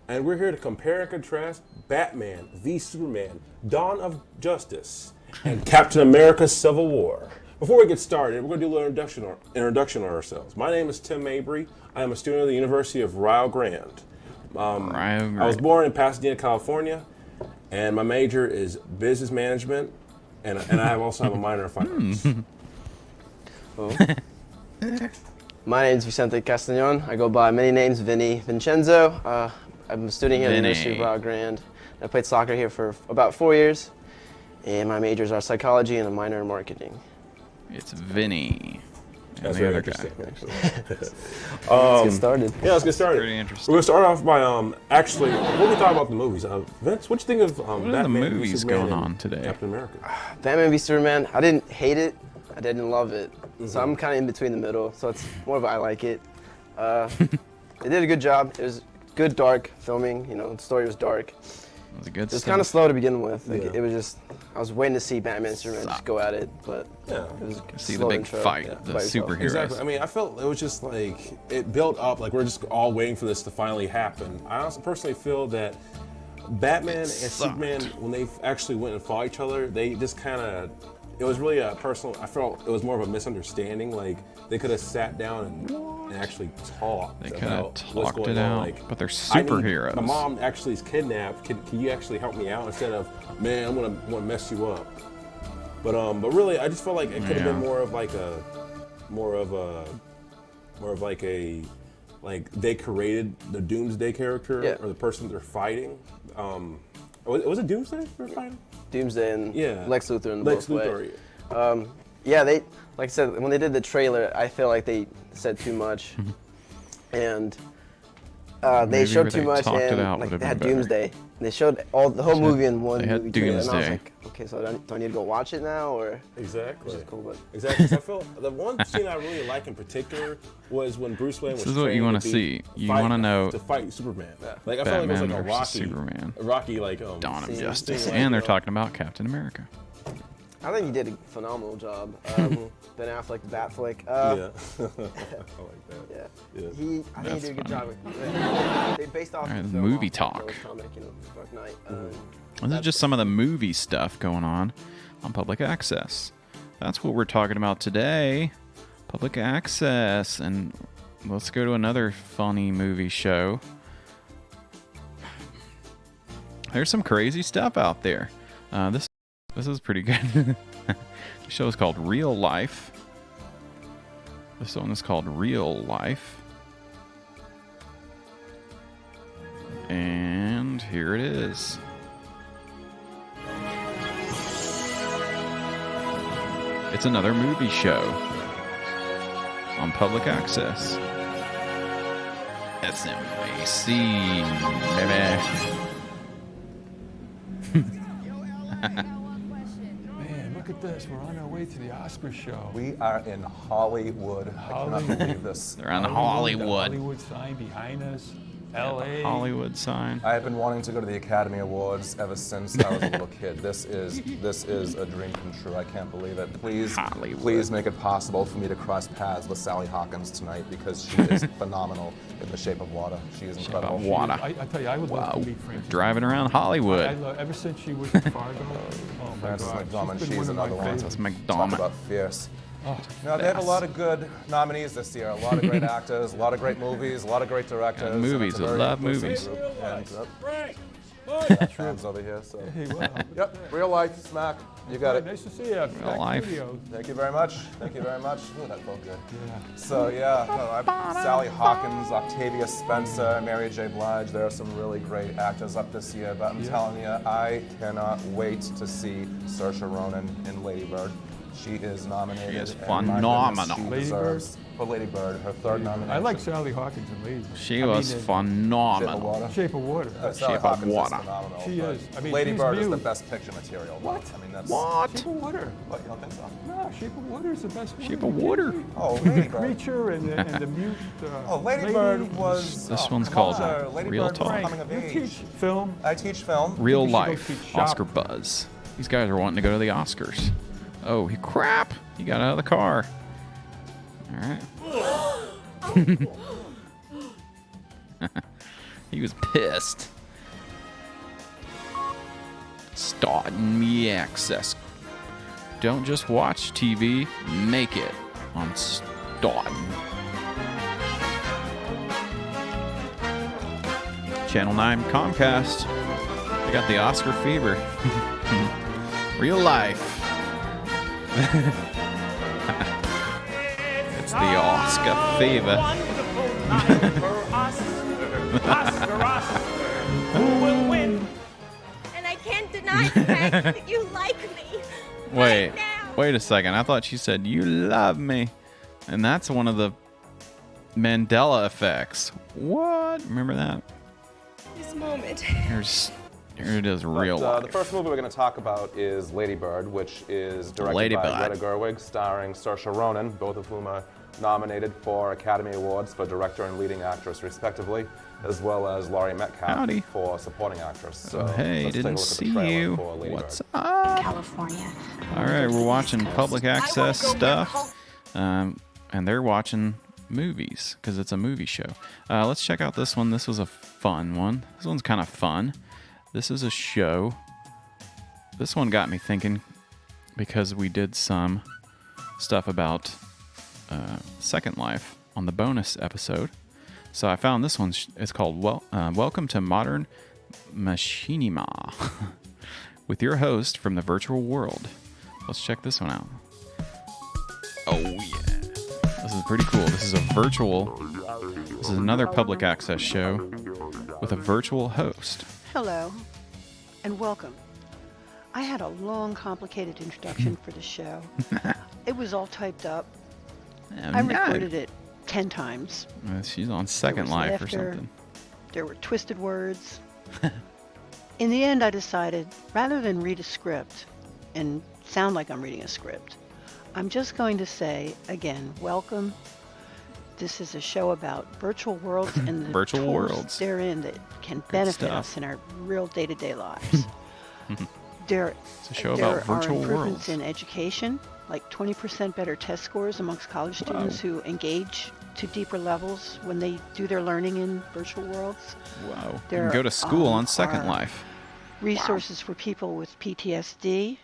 And we're here to compare and contrast Batman v Superman, Dawn of Justice, and Captain America Civil War. Before we get started, we're going to do a little introduction on ourselves. My name is Tim Mabry. I am a student of the University of Rio Grande. I was born in Pasadena, California, and my major is business management, and I also have a minor in finance. My name is Vicente Castanon. I go by many names, Vinny Vincenzo. I'm a student here at the University of Rio Grande. I played soccer here for about 4 years, and my majors are psychology and a minor in marketing. It's Vinny. That's the very other interesting, guy. actually. Let's get started. Yeah, let's get started. Pretty interesting. We're going to start off by, actually, what we thought about the movies. Vince, what do you think of What are Batman the movies Superman going on and today? Captain America? Batman v Superman, I didn't hate it. I didn't love it. So I'm kind of in between the middle. So it's more of a I like it. They did a good job. It was good, dark filming. You know, the story was dark. It was a good It was kind of slow to begin with. Like, it was just, I was waiting to see Batman and Superman just go at it, but it was a See the slow big intro. fight, Yeah, the by itself. superheroes. Exactly. I mean, I felt it was just like, it built up, like we're just all waiting for this to finally happen. I also personally feel that Batman and Superman, when they actually went and fought each other, they just kind of, it was really a personal, I felt it was more of a misunderstanding. Like, they could have sat down and actually talked. They could have about what's talked going it on. out, Like, but they're I need- superheroes. My mom actually is kidnapped. Can you actually help me out instead of, man, I'm gonna mess you up. But really, I just felt like it could have been more of like they created the Doomsday character or the person they're fighting. Was it Doomsday they're fighting? Doomsday and Lex Luthor in the Lex both Luthor. way. Yeah, they, like I said, when they did the trailer, I feel like they said too much, and they Maybe showed they too much, talked it and out like would they have had been better. Doomsday. They showed the whole movie in one They had movie trailer, and I was Doomsday. like, okay, so do I need to go watch it now, or Exactly. which is cool, but Exactly. So I feel the one scene I really like in particular was when Bruce Wayne was This is what you want wanna to see. You wanna know to fight Superman. Like I felt like it was Batman like a versus Rocky, Superman. Dawn of Justice. And they're talking about Captain America. I think he did a phenomenal job. Ben Affleck, Batflick. Yeah, I like that. Yeah. Yeah. I think he did a good job. They based off All right, the film movie off talk. the comic, you know, Dark Knight. This is just some of the movie stuff going on public access. That's what we're talking about today. Public access. And let's go to another funny movie show. There's some crazy stuff out there. This is pretty good. The show is called Real Life. This one is called Real Life. And here it is. It's another movie show on public access. SMAC, baby. Man, look at this. We're on our way to the Oscar show. We are in Hollywood. I cannot believe this. They're on The Hollywood. Hollywood sign behind us. L.A. Hollywood sign. I have been wanting to go to the Academy Awards ever since I was a little kid. This is a dream come true. I can't believe it. Please make it possible for me to cross paths with Sally Hawkins tonight because she is phenomenal in The Shape of Water. She is incredible. Shape of Water. I tell you, I would love to meet Frances. Driving around Hollywood. I love, ever since she was in Fargo. Oh my Frances God. McDormand, She's been she's one of my another one. favorites. Talk about fierce. Oh, No, they have a lot of good nominees this year. A lot of great actors, a lot of great movies, a lot of great directors. and movies, it's a I very love inclusive movies. group. And, Frank! fans over here. So. Hey, wow. Yep, real life smack. You got it. Nice to see you. Real life. Thank you very much. Thank you very much. Ooh, that felt good. Yeah. So Sally Hawkins, Octavia Spencer, Mary J. Blige. There are some really great actors up this year. But I'm telling you, I cannot wait to see Saoirse Ronan in Lady Bird. She is nominated. She is and my goodness, phenomenal. She Lady deserves for Lady Bird, her third nomination. I like Sally Hawkins and Lady. She was phenomenal. Shape of Water. Sally Shape of Hawkins Water. is phenomenal. She but is. I mean, Lady she's Bird is the mute. best picture material. What? I mean, that's Shape of Water. What, you don't think so? No, Shape of Water is the best one. Shape of Water. Oh, The Lady Bird. creature and the mute. Oh, Lady Bird was. This one's come on, called Lady Real Bird was Talk. coming of You age. teach film. I teach film. Real You should go Life. teach shop. Oscar buzz. These guys are wanting to go to the Oscars. Oh, crap! He got out of the car. All right. He was pissed. Starting me access. Don't just watch TV, make it on Starting. Channel 9 Comcast. They got the Oscar fever. Real life. It's the Oscar fever. Who will win? And I can't deny the fact that you like me. Wait a second. I thought she said you love me. And that's one of the Mandela effects. What? Remember that? This moment. Here it is, real life. The first movie we're going to talk about is Lady Bird, which is directed by Greta Gerwig, starring Saoirse Ronan, both of whom are nominated for Academy Awards for director and leading actress, respectively, as well as Laurie Metcalf for supporting actress. So hey, didn't see you. What's up? California. All right, we're watching public access stuff, and they're watching movies because it's a movie show. Let's check out this one. This was a fun one. This one's kind of fun. This is a show. This one got me thinking because we did some stuff about Second Life on the bonus episode. So I found this one. It's called Welcome to Modern Machinima with your host from the virtual world. Let's check this one out. Oh, yeah. This is pretty cool. This is this is another public access show with a virtual host. Hello, and welcome. I had a long, complicated introduction for the show. It was all typed up. I recorded it 10 times. She's on Second Life or something. There were twisted words. In the end, I decided, rather than read a script and sound like I'm reading a script, I'm just going to say, again, welcome. This is a show about virtual worlds and the virtual tools worlds therein that can benefit us in our real day-to-day lives. It's a show about virtual there are improvements worlds. in education, like 20% better test scores amongst college students who engage to deeper levels when they do their learning in virtual worlds. Wow. You can go to school on Second Life. Resources for people with PTSD,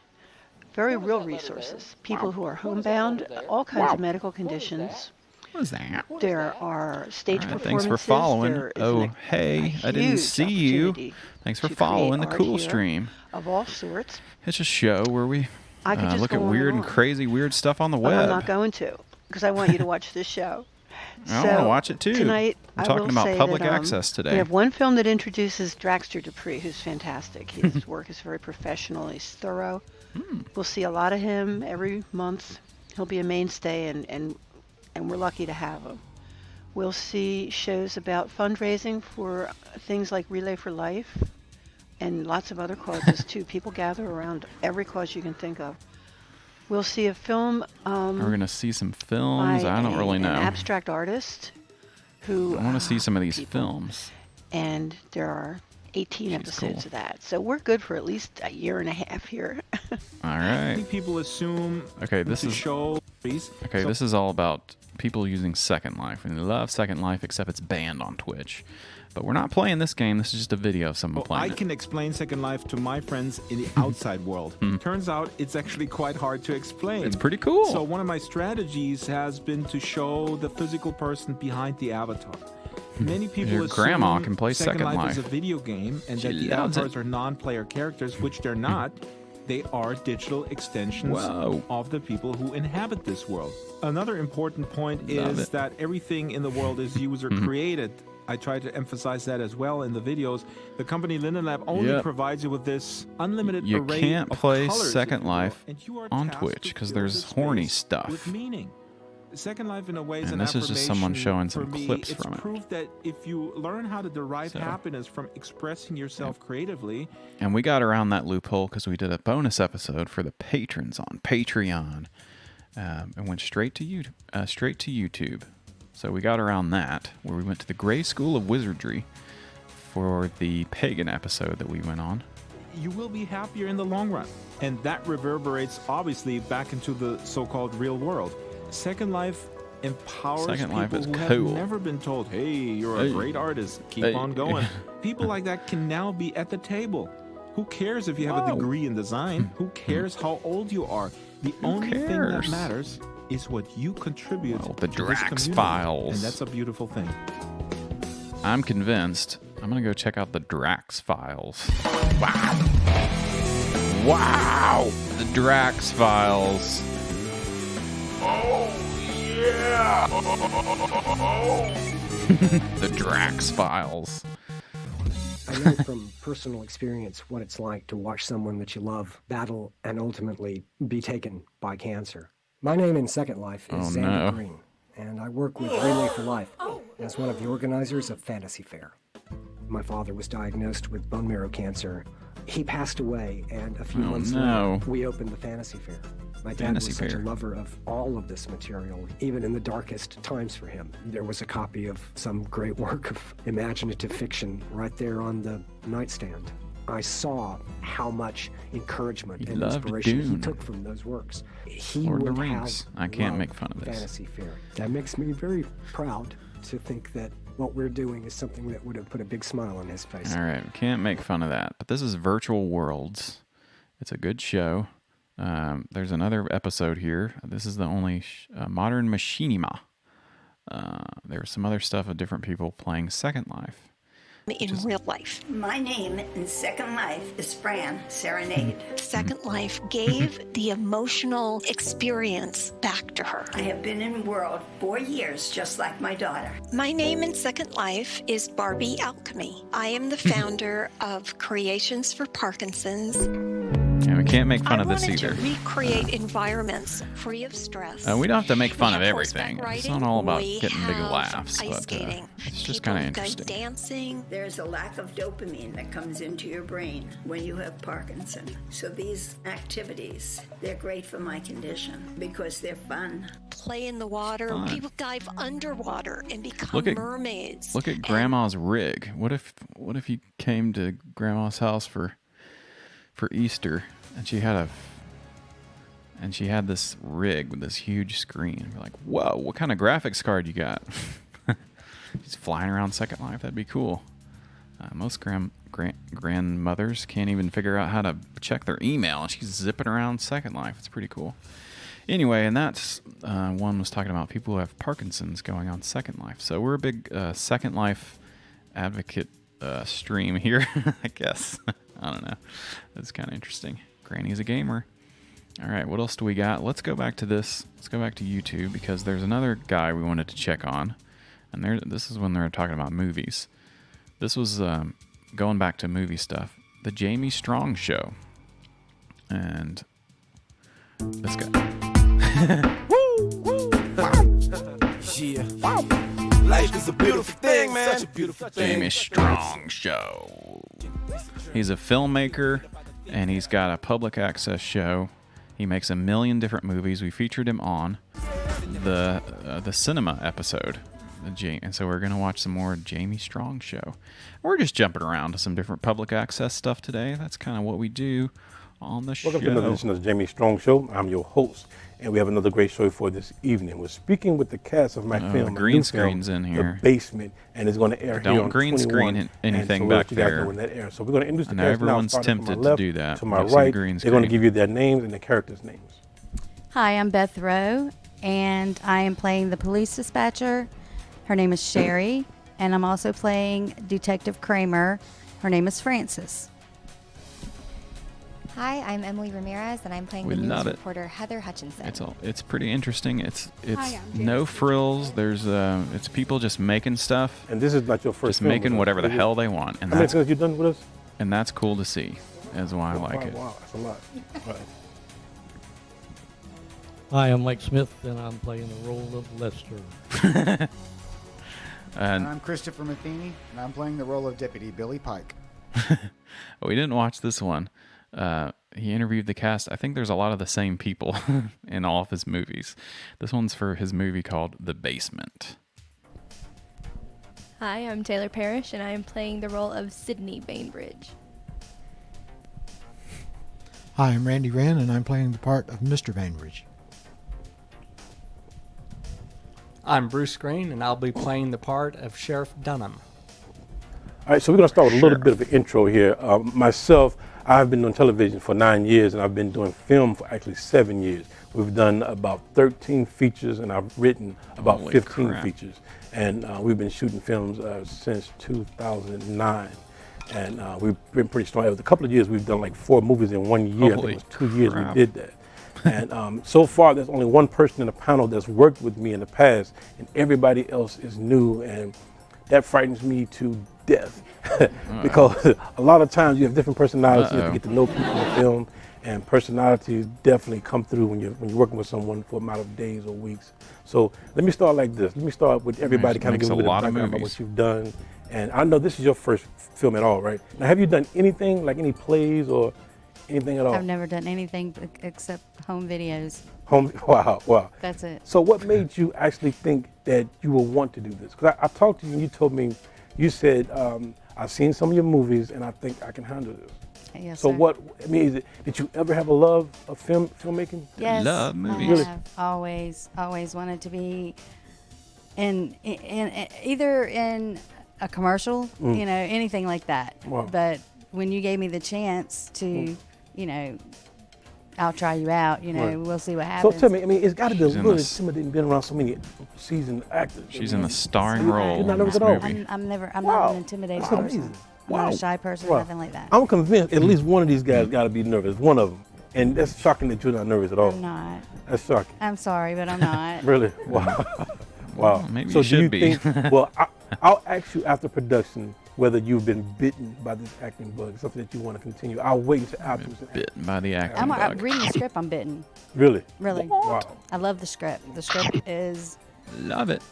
very real resources. People who are homebound, all kinds of medical conditions. What is that? There are stage performances. Thanks for following. There is Oh, hey, I didn't see you. Thanks for following the cool here stream. Of all sorts. It's a show where we I could just look go at on weird and and on. crazy weird stuff on the But web. I'm not going to, because I want you to watch this show. I want to watch it too. Tonight, We're I talking will about say public that, access today. We have one film that introduces Draxter Dupree, who's fantastic. His work is very professional. He's thorough. We'll see a lot of him every month. He'll be a mainstay, and we're lucky to have him. We'll see shows about fundraising for things like Relay for Life and lots of other causes too. People gather around every cause you can think of. We'll see a film. We're going to see some films. I don't really know. An abstract artist who. I want to see some of these films. And there are 18 episodes of that. So we're good for at least a year and a half here. All right. I think people assume This is all about people using Second Life, and they love Second Life, except it's banned on Twitch. But we're not playing this game. This is just a video of someone playing I can explain Second Life to my friends in the outside world. Turns out it's actually quite hard to explain. It's pretty cool. So one of my strategies has been to show the physical person behind the avatar. Many people Your assume grandma can play Second Second Life is Life. a video game and She that the loves avatars it. are non-player characters, which they're not. They are digital extensions of the people who inhabit this world. Another important point Love is it. that everything in the world is user-created. I try to emphasize that as well in the videos. The company Linden Lab only Yep. provides you with this unlimited You array can't of play colors, Second if you will, Life and you are on tasked Twitch to because fill there's the horny space stuff. with meaning. Second Life, in a way, is And an this is just someone affirmation showing some for me. clips it's from it. proof that if you learn how to derive happiness from expressing yourself creatively, And we got around that loophole because we did a bonus episode for the patrons on Patreon, and went straight to YouTube. So we got around that, where we went to the Grey School of Wizardry for the pagan episode that we went on. you will be happier in the long run. And that reverberates, obviously, back into the so-called real world. Second Life empowers Second Life people is who cool. have never been told, hey, you're a Hey. great artist, keep Hey. on going. People like that can now be at the table. Who cares if you have a degree in design? Who cares how old you are? The only thing that cares? matters is what you contribute The to this Drax community. Files. And that's a beautiful thing. I'm convinced. I'm going to go check out the Drax Files. Wow. Wow. The Drax Files. Oh, yeah! The Drax Files. I know from personal experience what it's like to watch someone that you love battle and ultimately be taken by cancer. My name in Second Life is Oh, Xander no. Green, and I work with Relay for Life as one of the organizers of Fantasy Fair. My father was diagnosed with bone marrow cancer. He passed away, and a few months no. later, we opened the Fantasy Fair. My dad Fantasy was such Fair. a lover of all of this material, even in the darkest times for him. There was a copy of some great work of imaginative fiction right there on the nightstand. I saw how much encouragement and loved inspiration he Dune. took from those works. He Lord of the would Rings. have I can't loved make fun of this. Fantasy Fair. That makes me very proud to think that what we're doing is something that would have put a big smile on his face. All right, we can't make fun of that. But this is Virtual Worlds. It's a good show. There's another episode here. This is the only Modern Machinima. There's some other stuff of different people playing Second Life. In real life. My name in Second Life is Fran Serenade. Second Life gave the emotional experience back to her. I have been in World 4 years, just like my daughter. My name in Second Life is Barbie Alchemy. I am the founder of Creations for Parkinson's. Yeah, we can't make fun of this I wanted either. to recreate environments free of stress. We don't have to make fun We of have everything. horseback It's riding. not all about We getting big have laughs, ice but skating. it's just kind of People go interesting. dancing. There's a lack of dopamine that comes into your brain when you have Parkinson. So these activities, they're great for my condition because they're fun. Play in the water. Fun. People dive underwater and become Look at mermaids. Look at Grandma's rig. What if you came to Grandma's house for Easter and she had this rig with this huge screen. You're like, whoa, what kind of graphics card you got? She's flying around Second Life. That'd be cool. Most grandmothers can't even figure out how to check their email, and she's zipping around Second Life. It's pretty cool. Anyway, and that's one was talking about people who have Parkinson's going on Second Life. So we're a big Second Life advocate stream here, I guess. I don't know. That's kind of interesting. Granny's a gamer. All right, what else do we got? Let's go back to this. Let's go back to YouTube because there's another guy we wanted to check on. And this is when they're talking about movies. This was going back to movie stuff. The Jamie Strong Show. And this guy. Yeah. Life is a beautiful thing, man. Such a beautiful thing. Jamie Strong Show. He's a filmmaker, and he's got a public access show. He makes 1 million different movies. We featured him on the cinema episode. And so we're going to watch some more Jamie Strong Show. We're just jumping around to some different public access stuff today. That's kind of what we do on the show. Welcome to another edition of the Jamie Strong Show. I'm your host, and we have another great show for this evening. We're speaking with the cast of my film. The green screen's in here. The Basement, and it's going to air here on green 21, screen anything and so back you guys there. know when that airs. So we're going to introduce the I know cast everyone's now, starting tempted from my left to do that. to my You'll see right. green They're going to screen. give you their names and the characters' names. Hi, I'm Beth Rowe, and I am playing the police dispatcher. Her name is Sherry, and I'm also playing Detective Kramer. Her name is Frances. Hi, I'm Emily Ramirez, and I'm playing We the news love it. reporter Heather Hutchinson. It's pretty interesting. It's Hi, I'm no frills. There's it's people just making stuff. And this is not your first just film making with us. whatever the This is- hell they want. And How many that's films you done with us? And that's cool to see. That's why I Oh, like wow, it. Wow, that's a lot. Right. Hi, I'm Mike Smith, and I'm playing the role of Lester. And I'm Christopher Matheny, and I'm playing the role of Deputy Billy Pike. We didn't watch this one. He interviewed the cast. I think there's a lot of the same people in all of his movies. This one's for his movie called The Basement. Hi, I'm Taylor Parrish, and I am playing the role of Sydney Bainbridge. Hi, I'm Randy Wren, and I'm playing the part of Mr. Bainbridge. I'm Bruce Green, and I'll be playing the part of Sheriff Dunham. All right, so we're going to start with a little bit of an intro here. Myself, I've been on television for 9 years, and I've been doing film for actually 7 years. We've done about 13 features, and I've written about Holy 15 crap. features. And we've been shooting films since 2009. And we've been pretty strong. It was a couple of years we've done like 4 movies in 1 year. I think it was 2 years we did that. And so far, there's only one person in the panel that's worked with me in the past, and everybody else is new, and that frightens me to death. Because a lot of times you have different personalities, you have to get to know people in the film, and personalities definitely come through when you're working with someone for a matter of days or weeks. So let me start like this. Let me start with everybody kind of giving a bit of background about what you've done. And I know this is your first film at all, right? Now, have you done anything, like any plays or anything at all? I've never done anything except home videos. Wow. That's it. So what made you actually think that you will want to do this? Because I talked to you and you told me, you said, I've seen some of your movies and I think I can handle this. Yes, so sir. what, I mean, did you ever have a love of filmmaking? Yes, Love movies. I have always wanted to be in either in a commercial, you know, anything like that. Wow. But when you gave me the chance to, you know, I'll try you out, you know, Right. we'll see what happens. So tell me, I mean, it's got to be a She's in little the- intimidating being around so many seasoned actors. She's in the starring role You're not in nervous this at all? movie. I'm Wow. not an intimidated That's person. amazing. I'm not a shy person, Wow. nothing like that. I'm convinced at least one of these guys got to be nervous, one of them. And that's shocking that you're not nervous at all. I'm not. That's shocking. I'm sorry, but I'm not. Really? Wow. Wow. Maybe so you do should you be. think, well, I'll ask you after production whether you've been bitten by this acting bug, something that you want to continue. I'll wait until afterwards. Bitten by the acting I'm bug. reading the script. I'm bitten. Really? Really. Wow. I love the script. The script is. Love it.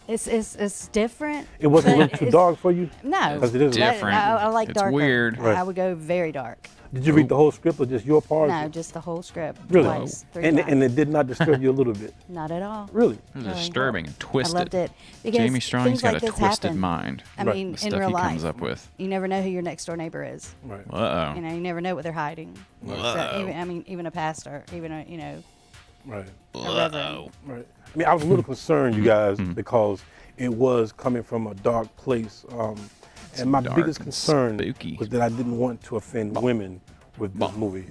It's different. It wasn't a but little too it's- dark for you? No. Because it is different. I like It's darker. weird. Right. I would go very dark. Did you read the whole script or just your part? No, just the whole script. Really? Twice, 3 And times. it did not disturb you a little bit? Not at all. Really? It was Really. disturbing and twisted. I loved it. Because Jamie Strong's things got like a this twisted happen. mind. I Right. mean, The in stuff real he life, comes up with. you never know who your next door neighbor is. Right. Uh-oh. You know, you never know what they're hiding. Uh-oh. Even a pastor, even a, you know, Right. a reverend. Right. I mean, I was a little concerned, you guys, because it was coming from a dark place. And my dark biggest and concern spooky. was that I didn't want to offend women with this movie.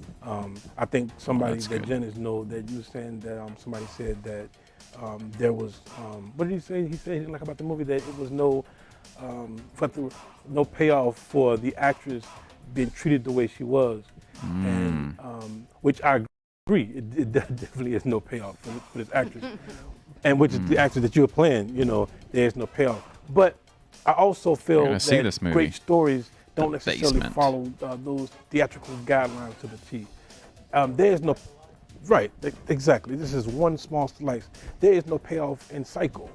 I think somebody that's that good. Janice know that you were saying that somebody said that there was what did he say? He said he didn't like about the movie that it was no payoff for the actress being treated the way she was, and which I agree. It definitely is no payoff for this actress, and which is the actress that you're playing. You know, there's no payoff. But I also feel You're gonna see that this movie. great stories don't The necessarily Basement. follow those theatrical guidelines to the T. There's no, right, exactly. This is one small slice. There is no payoff in Psycho.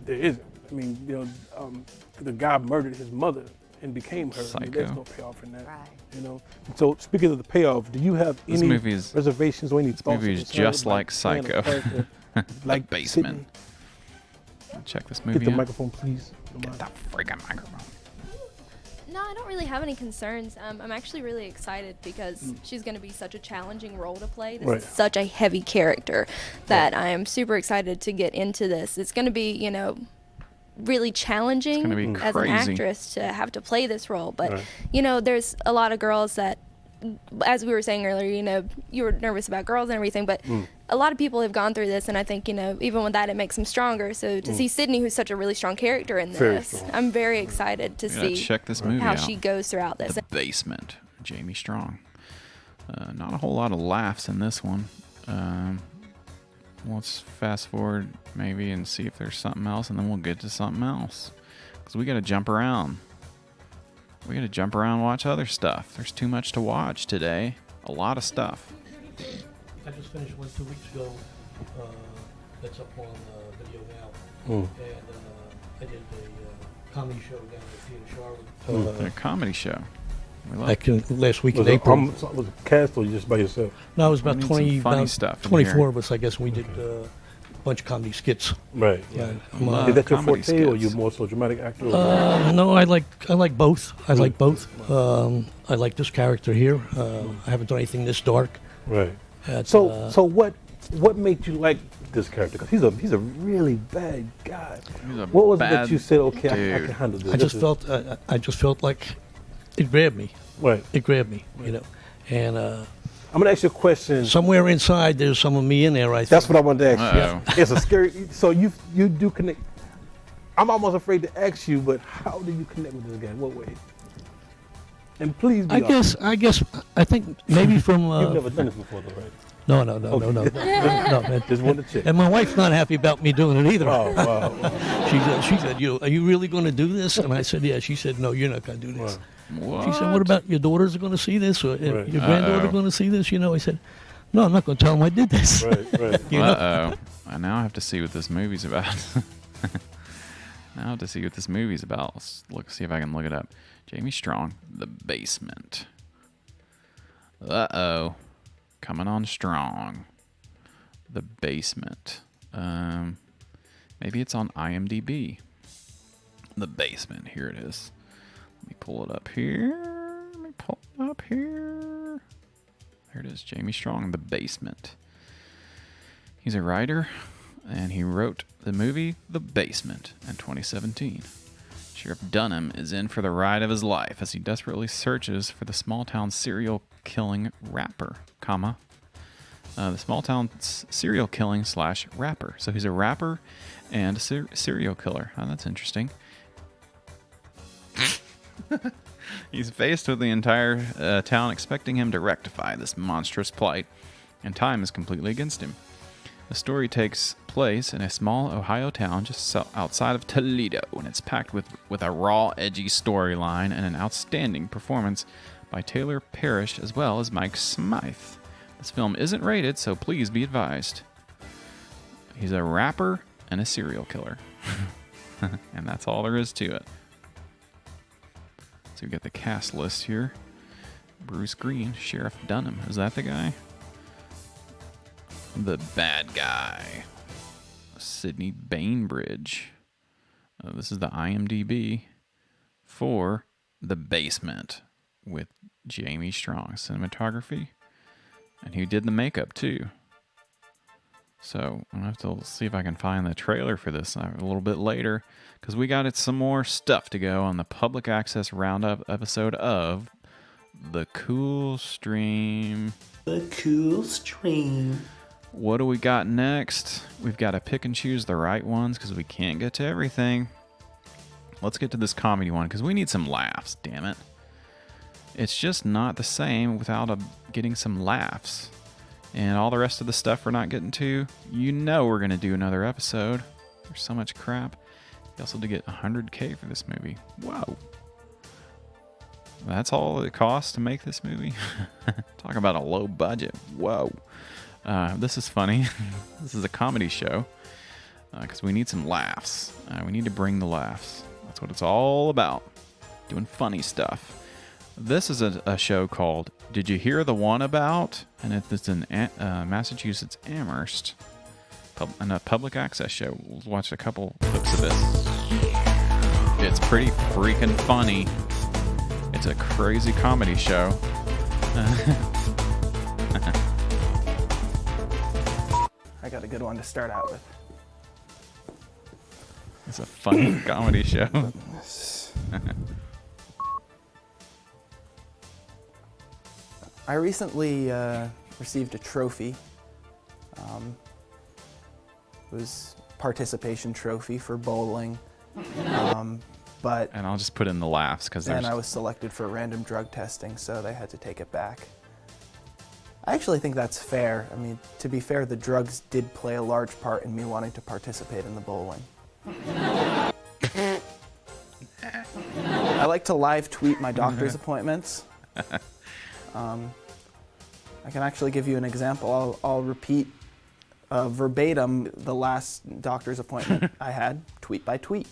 There isn't. I mean, you know, the guy murdered his mother and became her. I mean, there's Psycho. no payoff in that. Right. You know. So speaking of the payoff, do you have This any movie is- reservations or any This thoughts? movie or is concerns just about like playing a Psycho. character Like Basement. Check this movie Get the out. microphone, please. Get the freaking microphone. No, I don't really have any concerns. I'm actually really excited because she's going to be such a challenging role to play. This Right. is such a heavy character that I am super excited to get into this. It's going to be, you know, really challenging gonna be as an crazy. actress to have to play this role. But, Right. you know, there's a lot of girls that, as we were saying earlier, you know, you were nervous about girls and everything, but a lot of people have gone through this, and I think, you know, even with that, it makes them stronger. So to see Sydney, who's such a really strong character in Very this, strong. I'm very excited to You gotta see check this movie how out. she goes throughout this. The Basement. Jamie Strong. Not a whole lot of laughs in this one. Let's fast forward maybe and see if there's something else, and then we'll get to something else. Because we got to jump around. We got to jump around and watch other stuff. There's too much to watch today. A lot of stuff. I just finished one 2 weeks ago. That's up on video now. And I did a comedy show down at Theater Charlotte. A comedy show. We love Like last week in Was it, April. was it cast or just by yourself? No, it was We about need some 20, funny about stuff in 24 here. of us, I guess. We did a bunch of comedy skits. Right. Yeah. Love Is that your comedy forte, or skits. you more so dramatic actor? No, I like both. I like both. I like this character here. I haven't done anything this dark. Right. That's, So what what made you like this character? Because he's a really bad guy. He's a What was it that bad you said? Okay, I dude. can handle this. I just felt like it grabbed me. Right. It grabbed me, you know. And I'm gonna ask you a question. somewhere inside, there's some of me in there, right? That's what I wanted to ask Uh-oh. you. It's a scary. So you do connect. I'm almost afraid to ask you, but how do you connect with this guy? What way? And please be honest. I think maybe from. You've never done this before, though, right? No, Okay. no, man. Just wanted to check. And my wife's not happy about me doing it either. Oh, wow. She said, are you really going to do this? And I said, yeah. She said, no, you're not going to do this. What? She said, what about your daughters are going to see this? Or Right. your granddaughter going to see this? You know, I said, no, I'm not going to tell them I did this. Right. You know? Uh-oh. I now have to see what this movie's about. Now I have to see what this movie's about. Let's see if I can look it up. Jamie Strong, The Basement. Uh-oh. Coming on strong. The Basement. Maybe it's on IMDb. The Basement. Here it is. Let me pull it up here. There it is. Jamie Strong, The Basement. He's a writer, and he wrote the movie The Basement in 2017. Sheriff Dunham is in for the ride of his life as he desperately searches for the small-town serial-killing rapper, the small-town serial-killing / rapper. So he's a rapper and a serial killer. Oh, that's interesting. He's faced with the entire town expecting him to rectify this monstrous plight, and time is completely against him. The story takes place in a small Ohio town just outside of Toledo, and it's packed with a raw, edgy storyline and an outstanding performance by Taylor Parrish as well as Mike Smythe. This film isn't rated, so please be advised. He's a rapper and a serial killer. And that's all there is to it. So we got the cast list here. Bruce Green, Sheriff Dunham. Is that the guy? The bad guy. Sidney Bainbridge. This is the IMDb for The Basement with Jamie Strong. Cinematography. And he did the makeup too. So I'm going to have to see if I can find the trailer for this a little bit later, because we got some more stuff to go on the public access roundup episode of The Cool Stream. The Cool Stream. What do we got next? We've got to pick and choose the right ones because we can't get to everything. Let's get to this comedy one because we need some laughs, damn it. It's just not the same without getting some laughs. And all the rest of the stuff we're not getting to, you know we're going to do another episode. There's so much crap. You also did get $100K for this movie. Whoa. That's all it costs to make this movie? Talk about a low budget. Whoa. This is funny. This is a comedy show because we need some laughs. We need to bring the laughs. That's what it's all about. Doing funny stuff. This is a show called Did You Hear the One About? And it's in Massachusetts Amherst. And a public access show. We'll watch a couple clips of this. It's pretty freaking funny. It's a crazy comedy show. I got a good one to start out with. It's a funny comedy show. I recently received a trophy. It was a participation trophy for bowling. But and I'll just put in the laughs because then I was selected for random drug testing, so they had to take it back. I actually think that's fair. I mean, to be fair, the drugs did play a large part in me wanting to participate in the bowling. I like to live tweet my doctor's appointments. I can actually give you an example. I'll repeat verbatim the last doctor's appointment I had, tweet by tweet.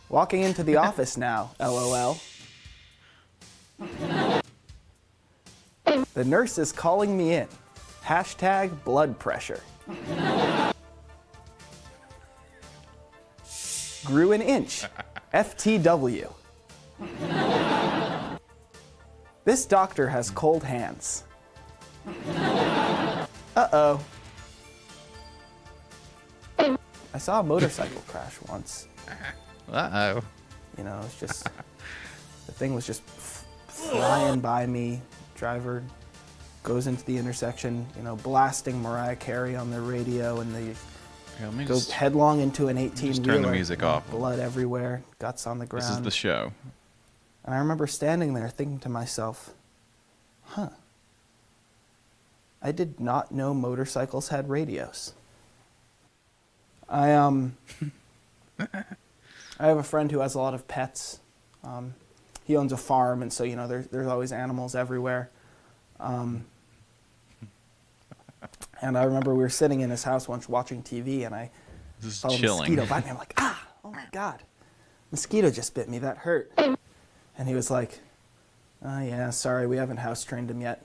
Walking into the office now, LOL. The nurse is calling me in. Hashtag blood pressure. Grew an inch. FTW. This doctor has cold hands. Uh-oh. I saw a motorcycle crash once. Uh-oh. You know, it's just, the thing was just flying by me. Driver goes into the intersection, you know, blasting Mariah Carey on the radio, and they go headlong into an 18-wheeler. Just turn the music off. Blood everywhere, guts on the ground. This is the show. And I remember standing there thinking to myself, I did not know motorcycles had radios. I have a friend who has a lot of pets. He owns a farm, and so, you know, there's always animals everywhere. And I remember we were sitting in his house once watching TV, and I saw a mosquito bite me. I'm like, oh my God, mosquito just bit me, that hurt. And he was like, oh yeah, sorry, we haven't house trained him yet.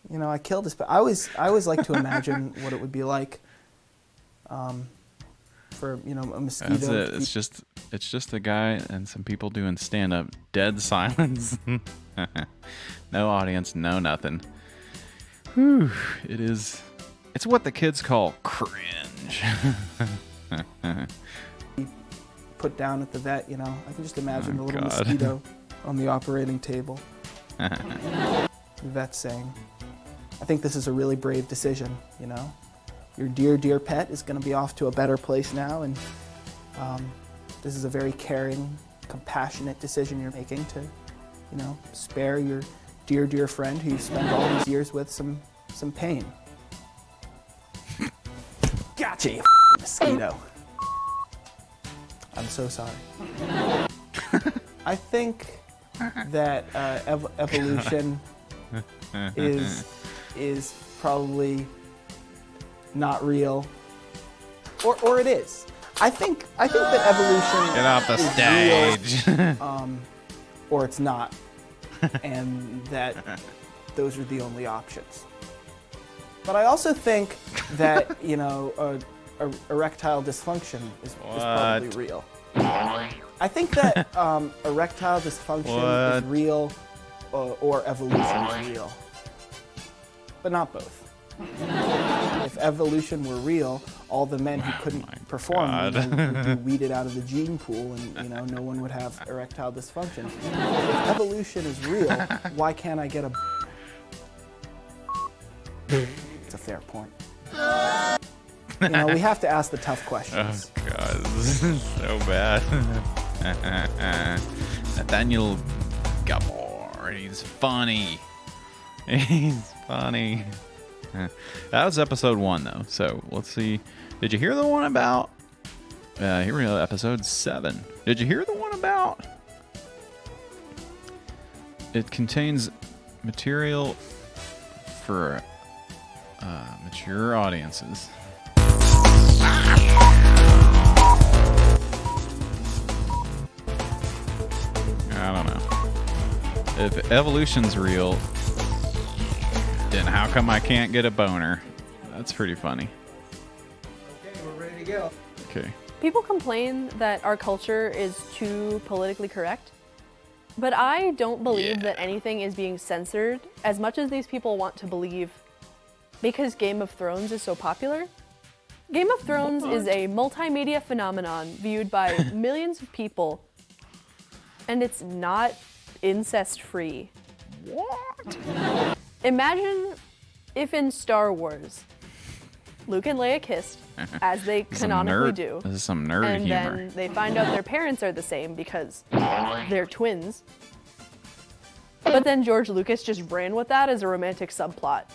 You know, I killed his pet. I always like to imagine what it would be like for, you know, a mosquito. That's it. It's just a guy and some people doing stand-up. Dead silence. No audience, no nothing. Whew. It's what the kids call cringe. Put down at the vet, you know. I can just imagine the little mosquito on the operating table. The vet saying, I think this is a really brave decision, you know. Your dear, dear pet is going to be off to a better place now, and this is a very caring, compassionate decision you're making to, you know, spare your dear, dear friend who you spent all these years with some pain. Gotcha, you mosquito. I'm so sorry. I think that evolution is probably not real, or it is. I think that evolution Get off the stage. Real, or it's not, and that those are the only options. But I also think that, you know, erectile dysfunction is probably real. I think that erectile dysfunction is real, or evolution is real, but not both. If evolution were real, all the men who couldn't perform, you know, would be weeded out of the gene pool, and, you know, no one would have erectile dysfunction. If evolution is real, why can't I get a? It's a fair point. You know, we have to ask the tough questions. Oh God, this is so bad. Nathaniel Gabor, he's funny. He's funny. That was episode 1, though. So let's see. Did you hear the one about? Here we go, episode 7. Did you hear the one about? It contains material for mature audiences. I don't know. If evolution's real, then how come I can't get a boner? That's pretty funny. Okay, we're ready to go. Okay. People complain that our culture is too politically correct, but I don't believe that anything is being censored as much as these people want to believe because Game of Thrones is so popular. Game of Thrones is a multimedia phenomenon viewed by millions of people, and it's not incest-free. What? Imagine if in Star Wars, Luke and Leia kissed, as they canonically do. This is some nerd and humor. then they find out their parents are the same because they're twins. But then George Lucas just ran with that as a romantic subplot.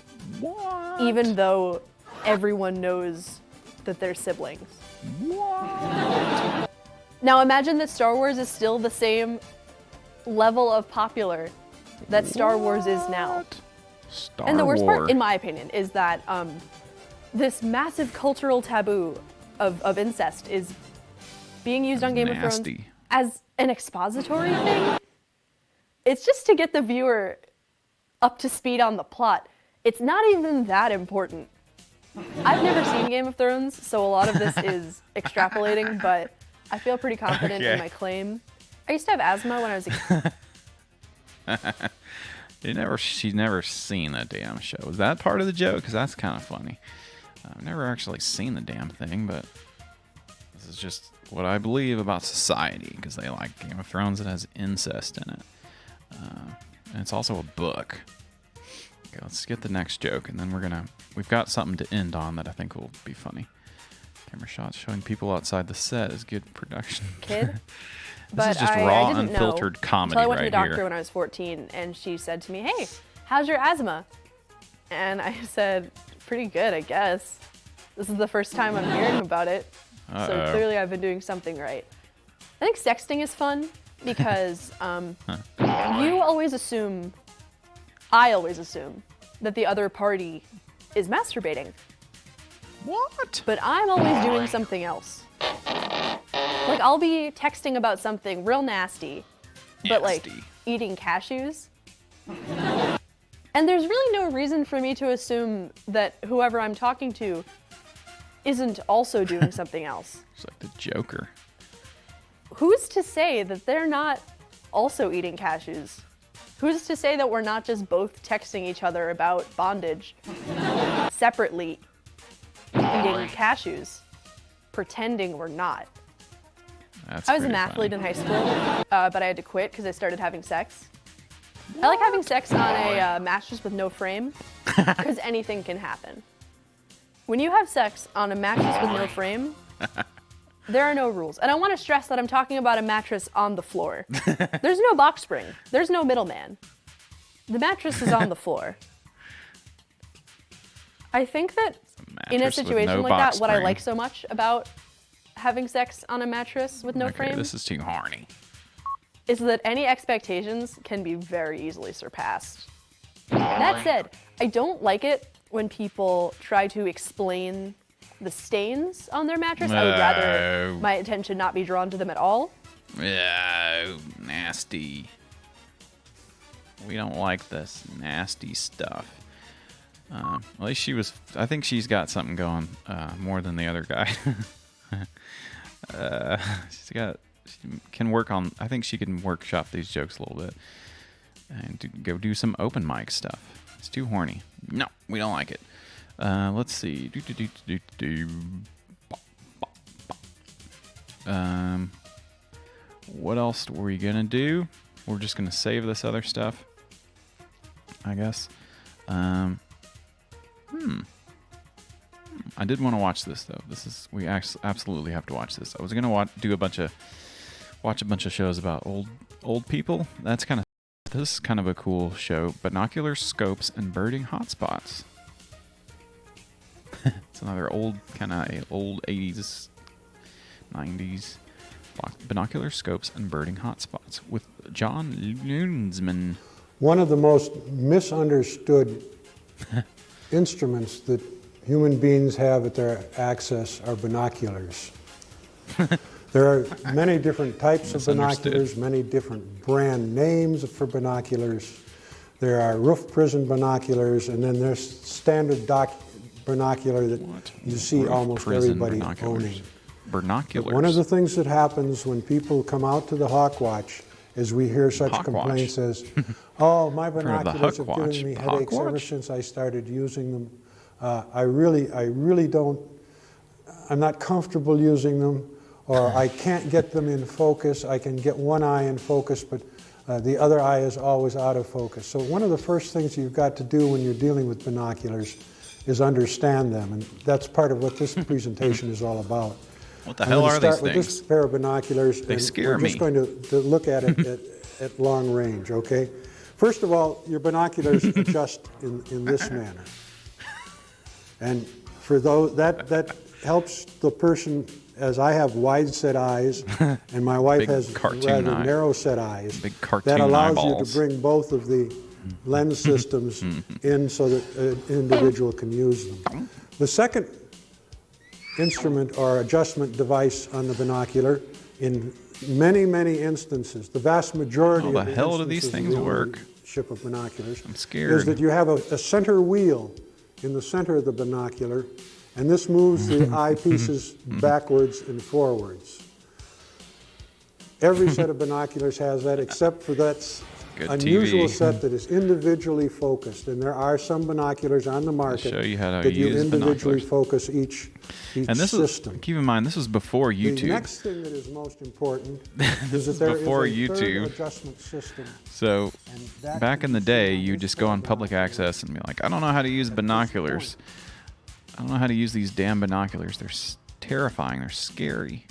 What? Even though everyone knows that they're siblings. What? Now imagine that Star Wars is still the same level of popular that Star Wars is now. And the worst part, in my opinion, is that this massive cultural taboo of incest is being used on Game of Thrones as an expository thing. It's just to get the viewer up to speed on the plot. It's not even that important. I've never seen Game of Thrones, so a lot of this is extrapolating, but I feel pretty confident in my claim. I used to have asthma when I was a kid. She's never seen that damn show. Is that part of the joke? Because that's kind of funny. I've never actually seen the damn thing, but this is just what I believe about society, because they like Game of Thrones. It has incest in it. And it's also a book. Okay, let's get the next joke, and then we've got something to end on that I think will be funny. Camera shots showing people outside the set is good production. Kid. This is just raw, unfiltered comedy until I went right to the doctor here. when I was 14, and she said to me, "Hey, how's your asthma?" And I said, "Pretty good, I guess. This is the first time I'm hearing about it, so clearly I've been doing something right." I think sexting is fun because I always assume that the other party is masturbating. What? But I'm always doing something else. Like, I'll be texting about something real nasty, but like eating cashews. And there's really no reason for me to assume that whoever I'm talking to isn't also doing something else. It's like the Joker. Who's to say that they're not also eating cashews? Who's to say that we're not just both texting each other about bondage, separately eating cashews, pretending we're not? I was an athlete in high school, but I had to quit because I started having sex. I like having sex on a mattress with no frame because anything can happen. When you have sex on a mattress with no frame, there are no rules. And I want to stress that I'm talking about a mattress on the floor. There's no box spring. There's no middleman. The mattress is on the floor. I think that in a situation like that, what I like so much about having sex on a mattress with no frame, this is too horny, is that any expectations can be very easily surpassed. That said, I don't like it when people try to explain the stains on their mattress. I would rather my attention not be drawn to them at all. Yeah, nasty. We don't like this nasty stuff. At least I think she's got something going more than the other guy. She can work on, I think she can workshop these jokes a little bit and go do some open mic stuff. It's too horny. No, we don't like it. Let's see. What else were we gonna do? We're just gonna save this other stuff, I guess. I did want to watch this though. We absolutely have to watch this. I was gonna watch a bunch of shows about old people. This is kind of a cool show. Binoculars, scopes, and birding hotspots. It's another old 80s, 90s. Binoculars, scopes, and birding hotspots with John Lunsman. One of the most misunderstood instruments that human beings have at their access are binoculars. There are many different types of binoculars, many different brand names for binoculars. There are roof prison binoculars, and then there's standard binocular that you see almost everybody owning. Binoculars. One of the things that happens when people come out to the Hawk Watch is we hear such complaints as, "Oh, my binoculars have given me headaches ever since I started using them. I'm not comfortable using them, or I can't get them in focus. I can get one eye in focus, but the other eye is always out of focus." So one of the first things you've got to do when you're dealing with binoculars is understand them, and that's part of what this presentation is all about. What the hell are these things? With this pair of binoculars, they scare we're just going to look at it at long range, okay? First of all, your binoculars adjust in this manner. And for those, that helps the person, as I have wide set eyes, and my wife has rather narrow set eyes. That allows you to bring both of the lens systems in so that an individual can use them. The second instrument or adjustment device on the binocular, in many, many instances, the vast majority of the hell do these things work? Of binoculars, I'm scared. Is that you have a center wheel in the center of the binocular, and this moves the eyepieces backwards and forwards. Every set of binoculars has that, except for Good unusual TV. set that is individually focused, and there are some binoculars on the market show you how to that you use individually binoculars. focus each And this system. keep in mind, this was before YouTube. The next thing that is most important This is that there is before a YouTube. third adjustment system. So And that back can in the be day, seen on you this just go on public access and be like, I don't know how to use binoculars. I don't know how to use these damn binoculars. They're terrifying. They're scary.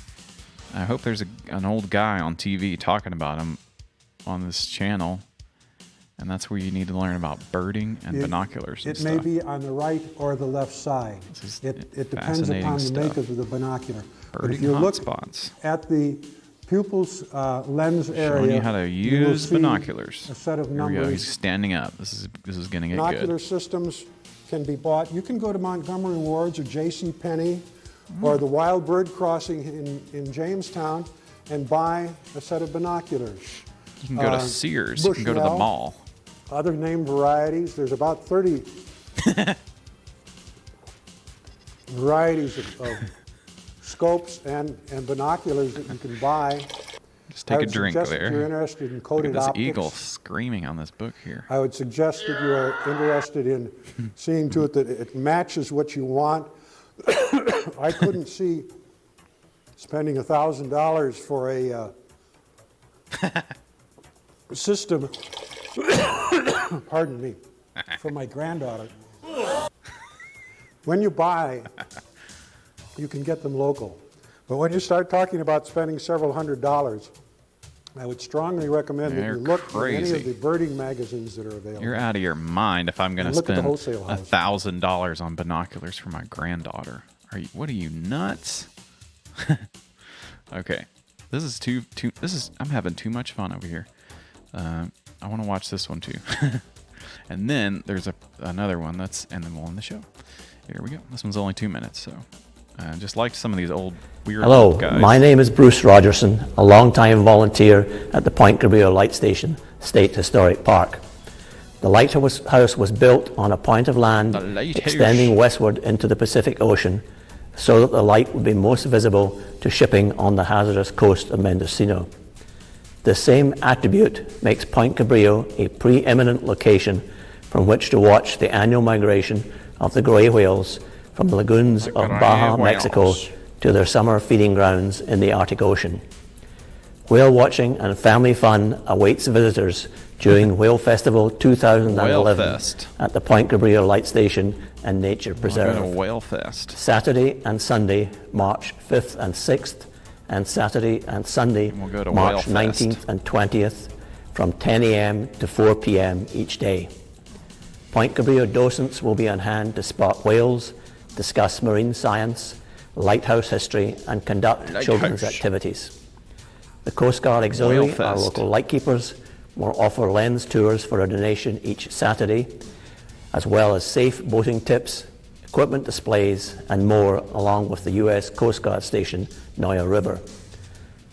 I hope there's an old guy on TV talking about them on this channel. And that's where you need to learn about birding and binoculars and It stuff. may be on the right or the left side. It depends upon the make of the binocular. But if Birding you look hotspots. at the pupil's lens area, Showing you how to you will use see binoculars. a set of Here we go. numbers. He's standing up. This is getting it Binocular good. systems can be bought. You can go to Montgomery Ward's or J.C. Penney or the Wild Bird Crossing in Jamestown and buy a set of binoculars. You can go to Sears. You can go to the Bushnell, mall. Other name varieties. There's about 30 varieties of scopes and binoculars that you can buy. Just take I a would drink suggest there. If you're interested in Look coated at this optics, eagle screaming on this book here. I would suggest that you are interested in seeing to it that it matches what you want. I couldn't see spending $1,000 for a system, pardon me, for my granddaughter. When you buy, you can get them local. But when you start talking about spending several $100s, I would strongly recommend that They're you look at any crazy. of the birding magazines that are available. You're out of your mind if I'm going to And look at the spend wholesale house. $1,000 on binoculars for my granddaughter. What are you, nuts? Okay. This is I'm having too much fun over here. I want to watch this one too. And then there's another one and then we'll end the show. Here we go. This one's only 2 minutes, so just like some of these old weird Hello, guys. my name is Bruce Rogerson, a longtime volunteer at the Point Cabrillo Light Station State Historic Park. The lighthouse was built on a point of land extending westward into the Pacific Ocean so that the light would be most visible to shipping on the hazardous coast of Mendocino. The same attribute makes Point Cabrillo a preeminent location from which to watch the annual migration of the gray whales from the lagoons of Baja, Mexico to their summer feeding grounds in the Arctic Ocean. Whale watching and family fun awaits visitors during Whale Festival 2011 at the Point Cabrillo Light Station and Nature Preserve. Whale Fest. Saturday and Sunday, March 5th and 6th, and Saturday and Sunday, We'll go to March Whale Fest. 19th and 20th, from 10 a.m. to 4 p.m. each day. Point Cabrillo docents will be on hand to spot whales, discuss marine science, lighthouse history, and conduct children's activities. The Coast Guard Auxiliary, Whale our Fest. local lightkeepers, will offer lens tours for a donation each Saturday, as well as safe boating tips, equipment displays, and more, along with the U.S. Coast Guard station, Noya River.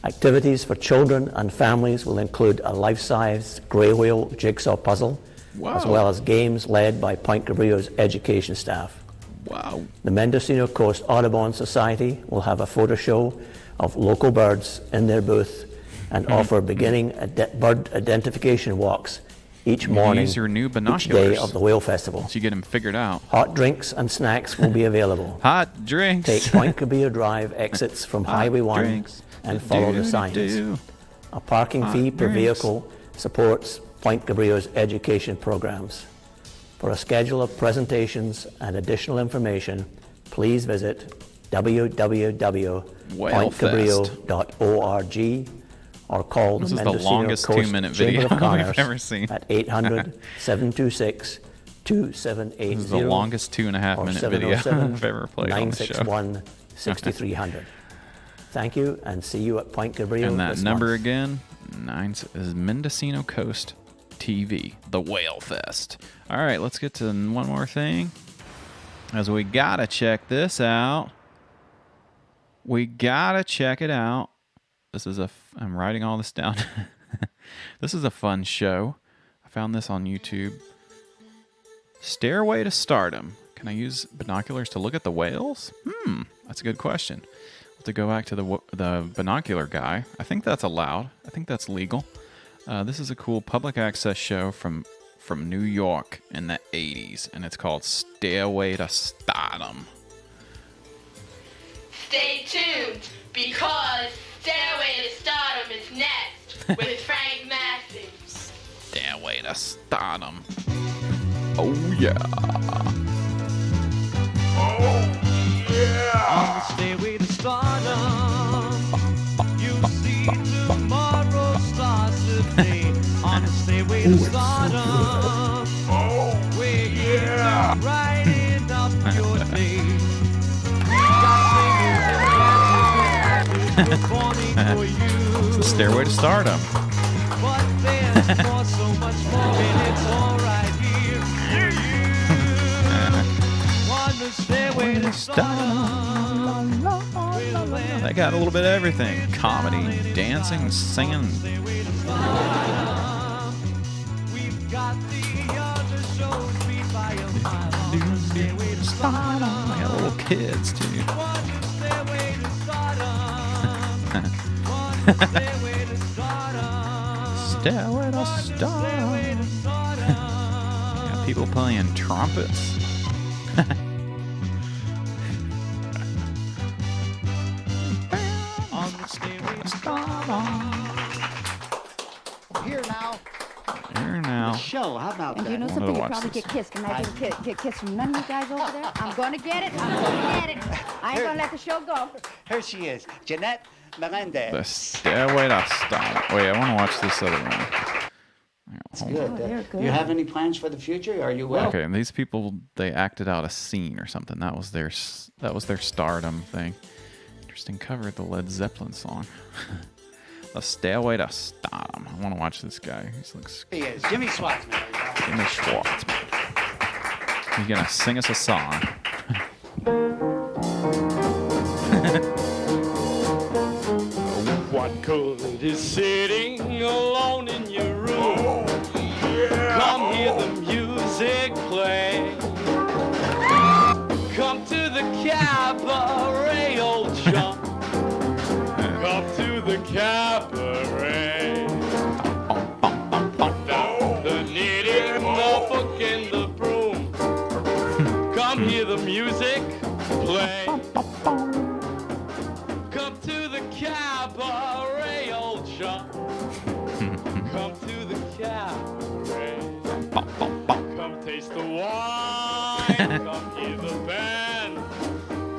Activities for children and families will include a life-size gray whale jigsaw puzzle, as well as games led by Point Cabrillo's education staff. Wow. The Mendocino Coast Audubon Society will have a photo show of local birds in their booth and offer beginning bird identification walks each morning, Use your new each binoculars. day of the Whale Festival. Once you get them figured out. Hot drinks and snacks will be available. Hot drinks. Take Point Cabrillo Drive exits from Highway 1 drinks. and follow the signs. A parking fee per vehicle supports Point Cabrillo's education programs. For a schedule of presentations and additional information, please visit www.pointcabrillo.org or call This the is the Mendocino longest Coast 2-minute Chamber video of Commerce we've ever seen. at 800-726-2780. This is the longest 2.5-minute video I've ever played on the show. 961-6300. Thank you, and see you at Point Cabrillo And that this number month. again, is Mendocino Coast TV, the Whale Fest. All right, let's get to one more thing. As we gotta check this out. We gotta check it out. This is I'm writing all this down. This is a fun show. I found this on YouTube. Stairway to Stardom. Can I use binoculars to look at the whales? That's a good question. We'll have to go back to the binocular guy. I think that's allowed. I think that's legal. This is a cool public access show from New York in the 80s, and it's called Stairway to Stardom. Stay tuned, because Stairway to Stardom is next with Frank Massey. Stairway to Stardom. Oh, yeah. On the stairway to stardom, you'll see tomorrow stars today. On the stairway to stardom, where you're writing up your day. It's the Stairway to Stardom. But there's more, so much more, and it's all right here for you. On the stairway to stardom. They got a little bit of everything. Comedy, dancing, singing. We've got the other shows beat by a mile. On the stairway to stardom. They got little kids, too. On the stairway to stardom. On the stairway to stardom. Stairway to Stardom. Got people playing trumpets. On the stairway to Here now. Here now. Show, how about And that? you know I wanted something? to You watch probably this. get kissed. Can I get kissed from none of you guys over there? I'm gonna get it. I'm gonna get it. I ain't gonna let the show go. Here she is, Jeanette Melendez. The Stairway to Stardom. Wait, I want to watch this other one. That's good. Do you have any plans for the future? Are you Okay, and these people, they acted out a scene or something. That was their stardom thing. Interesting cover of the Led Zeppelin song. The Stairway to Stardom. I want to watch this guy. He looks. He is Jimmy Schwartzman. Jimmy Schwartzman. He's gonna sing us a song. What good is sitting alone in your room? Come hear the music play. Come to the cabaret, old chum. Come to the cabaret. The knitting, the book, and the broom. Come hear the music play. Come to the cabaret, old chum. Come to the cabaret. Come taste the wine. Come hear the band.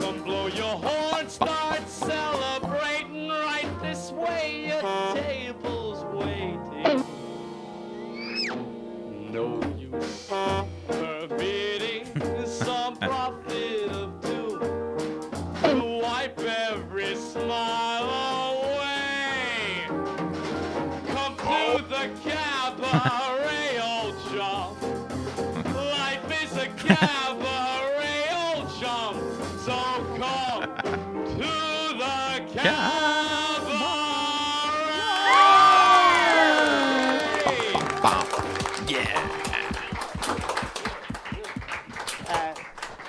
Come blow your horn. Start celebrating right this way. Your table's waiting. No use forbidding some prophet of doom to wipe every smile away. Come to the cabaret, old chum. Life is a cabaret, old chum. So come to the Yeah.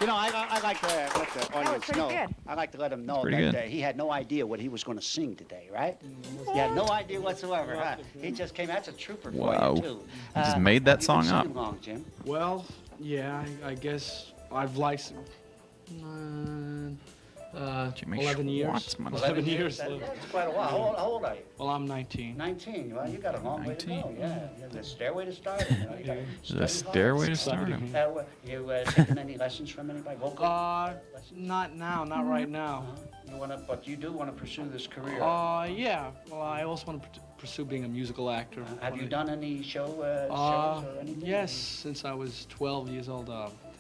You know, I like to let the audience pretty know. good. I like to let him know Pretty that good. he had no idea what he was going to sing today, right? He had no idea whatsoever, huh? He just came. That's a trooper for Wow. you, too. He just made that you've been song up. singing long, Jim. Well, yeah, I guess I've licensed Jimmy 11 years. Schwartzman. 11 years. That's quite a while. How old are you? Well, I'm 19. 19. Well, you got a long way to go. Yeah, the stairway to stardom. You know, you gotta The study Stairway to Study. Stardom. You taking any lessons from anybody? Vocal? Not now, not right now. You wanna, but you do want to pursue this career. Yeah. Well, I also want to pursue being a musical actor. Have you done any shows or anything? Yes, since I was 12 years old.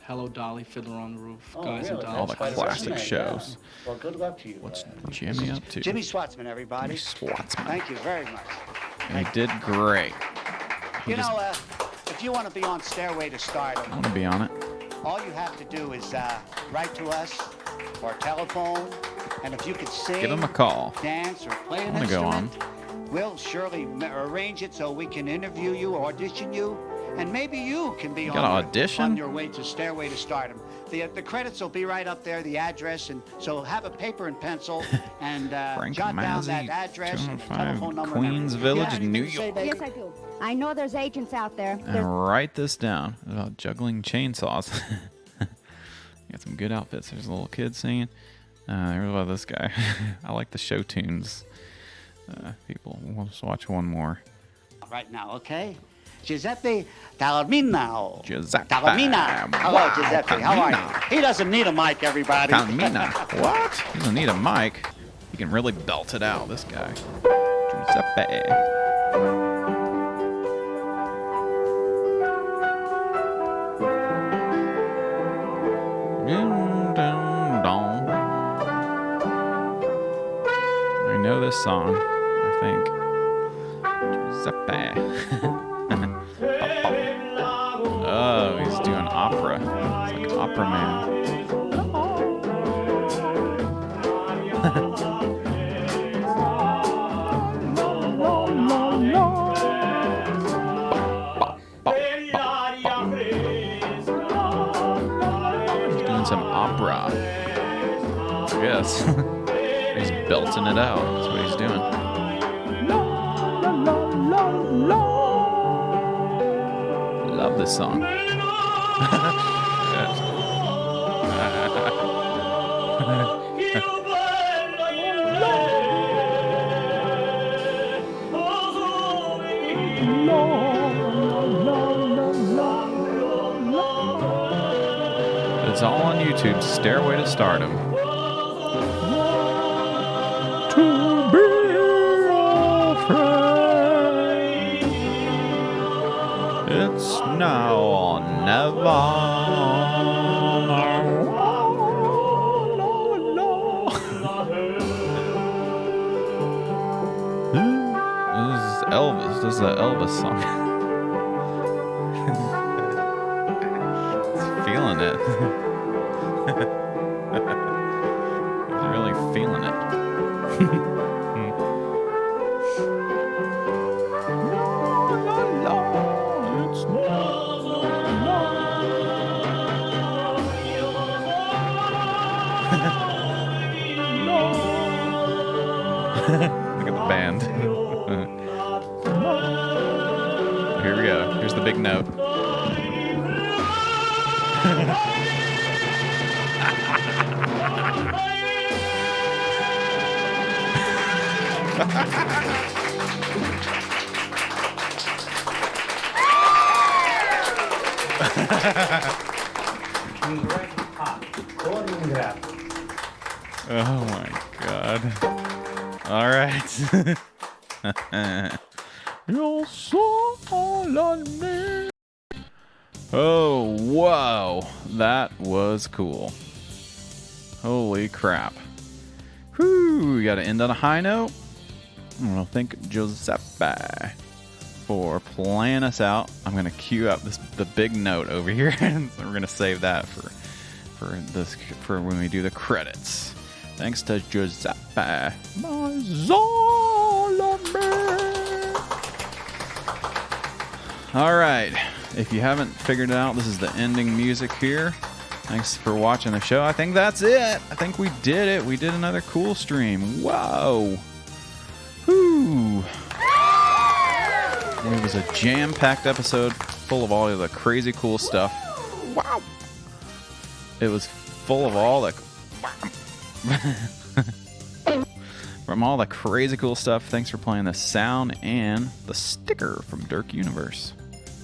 Hello, Dolly, Fiddler on the Roof, Oh, Guys really? and Dolls. All the Quite a classic resume, shows. yeah. Well, good luck to you. What's Jimmy up to? Jimmy Schwartzman, everybody. Jimmy Schwartzman. Thank you very much. And he did great. You know, if you want to be on Stairway to I Stardom, want to be on it. all you have to do is write to us or telephone, and if you could sing, Give him a call. dance, or play an I wanna go on. instrument, we'll surely arrange it so we can interview you, audition you, and maybe you can be gotta on audition? on your way to Stairway to Stardom. The credits will be right up there, the address, and so have a paper and pencil and jot down that address and the telephone number. Queens Village, New York. Yes, I do. I know there's agents out there. And write this down about juggling chainsaws. Got some good outfits. There's a little kid singing. There's about this guy. I like the show tunes. People, we'll just watch one more. Right now, okay? Giuseppe Taormina. Giuseppe. Taormina. Hello, Giuseppe. How are you? He doesn't need a mic, everybody. Taormina. What? He doesn't need a mic. He can really belt it out, this guy. Giuseppe. I know this song, I think. Giuseppe. Oh, he's doing opera. He's like opera man. He's doing some opera. Yes. He's belting it out. That's what he's doing. Love this song. It's all on YouTube. Stairway to Stardom. To be afraid. It's now or never. This is Elvis. This is an Elvis song. He's feeling it. He's really feeling it. Look at the band. Here we go. Here's the big note. Oh my God. All right. You're so all on me. Oh, whoa. That was cool. Holy crap. Whew, we got to end on a high note. I want to thank Giuseppe for playing us out. I'm going to cue up the big note over here. And we're going to save that for when we do the credits. Thanks to Giuseppe. All right. If you haven't figured it out, this is the ending music here. Thanks for watching the show. I think that's it. I think we did it. We did another cool stream. Whoa. Whoo. It was a jam-packed episode full of all of the crazy cool stuff. Wow. It was full of all the... From all the crazy cool stuff. Thanks for playing the sound and the sticker from Dirk Universe.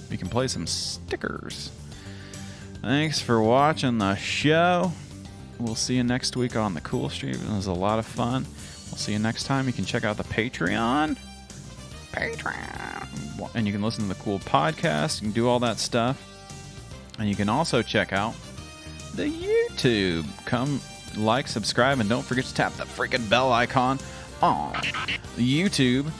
You can play some stickers. Thanks for watching the show. We'll see you next week on the Cool Stream. It was a lot of fun. We'll see you next time. You can check out the Patreon. And you can listen to the cool podcast. You can do all that stuff. And you can also check out the YouTube. Come like, subscribe, and don't forget to tap the freaking bell icon on YouTube.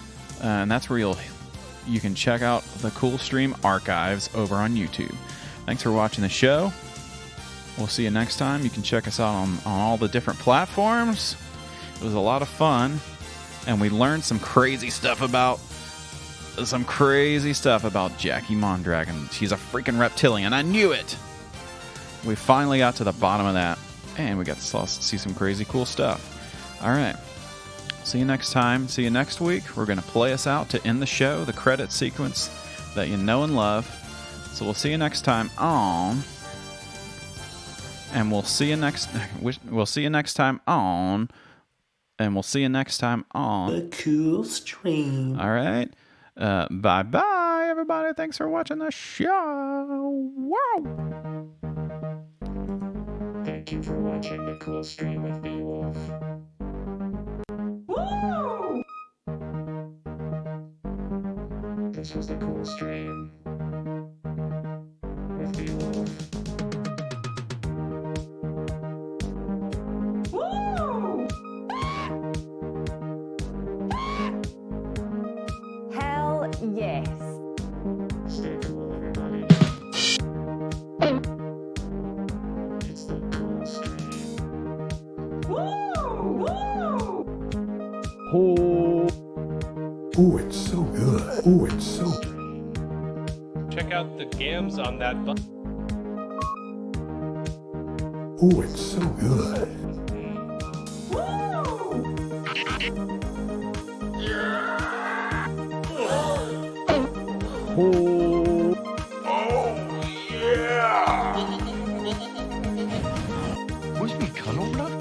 And that's where you can check out the Cool Stream archives over on YouTube. Thanks for watching the show. We'll see you next time. You can check us out on all the different platforms. It was a lot of fun. And we learned some crazy stuff about Jackie Mondragon. She's a freaking reptilian. I knew it. we finally got to the bottom of that, and we got to see some crazy cool stuff. All right. See you next time. See you next week. We're going to play us out to end the show, the credit sequence that you know and love. So we'll see you next time on, and we'll see you next time on, and we'll see you next time on The Cool Stream. All right. Bye-bye, everybody. Thanks for watching the show. Wow. Thank you for watching The Cool Stream with Beowulf. This was The Cool Stream with Beowulf. Hell yes. Stay cool, everybody. It's The Cool Stream. Oh, it's so good. Oh, it's so Check out the gams on that button. Oh, it's so good. Wo ist mein Kanonblatt?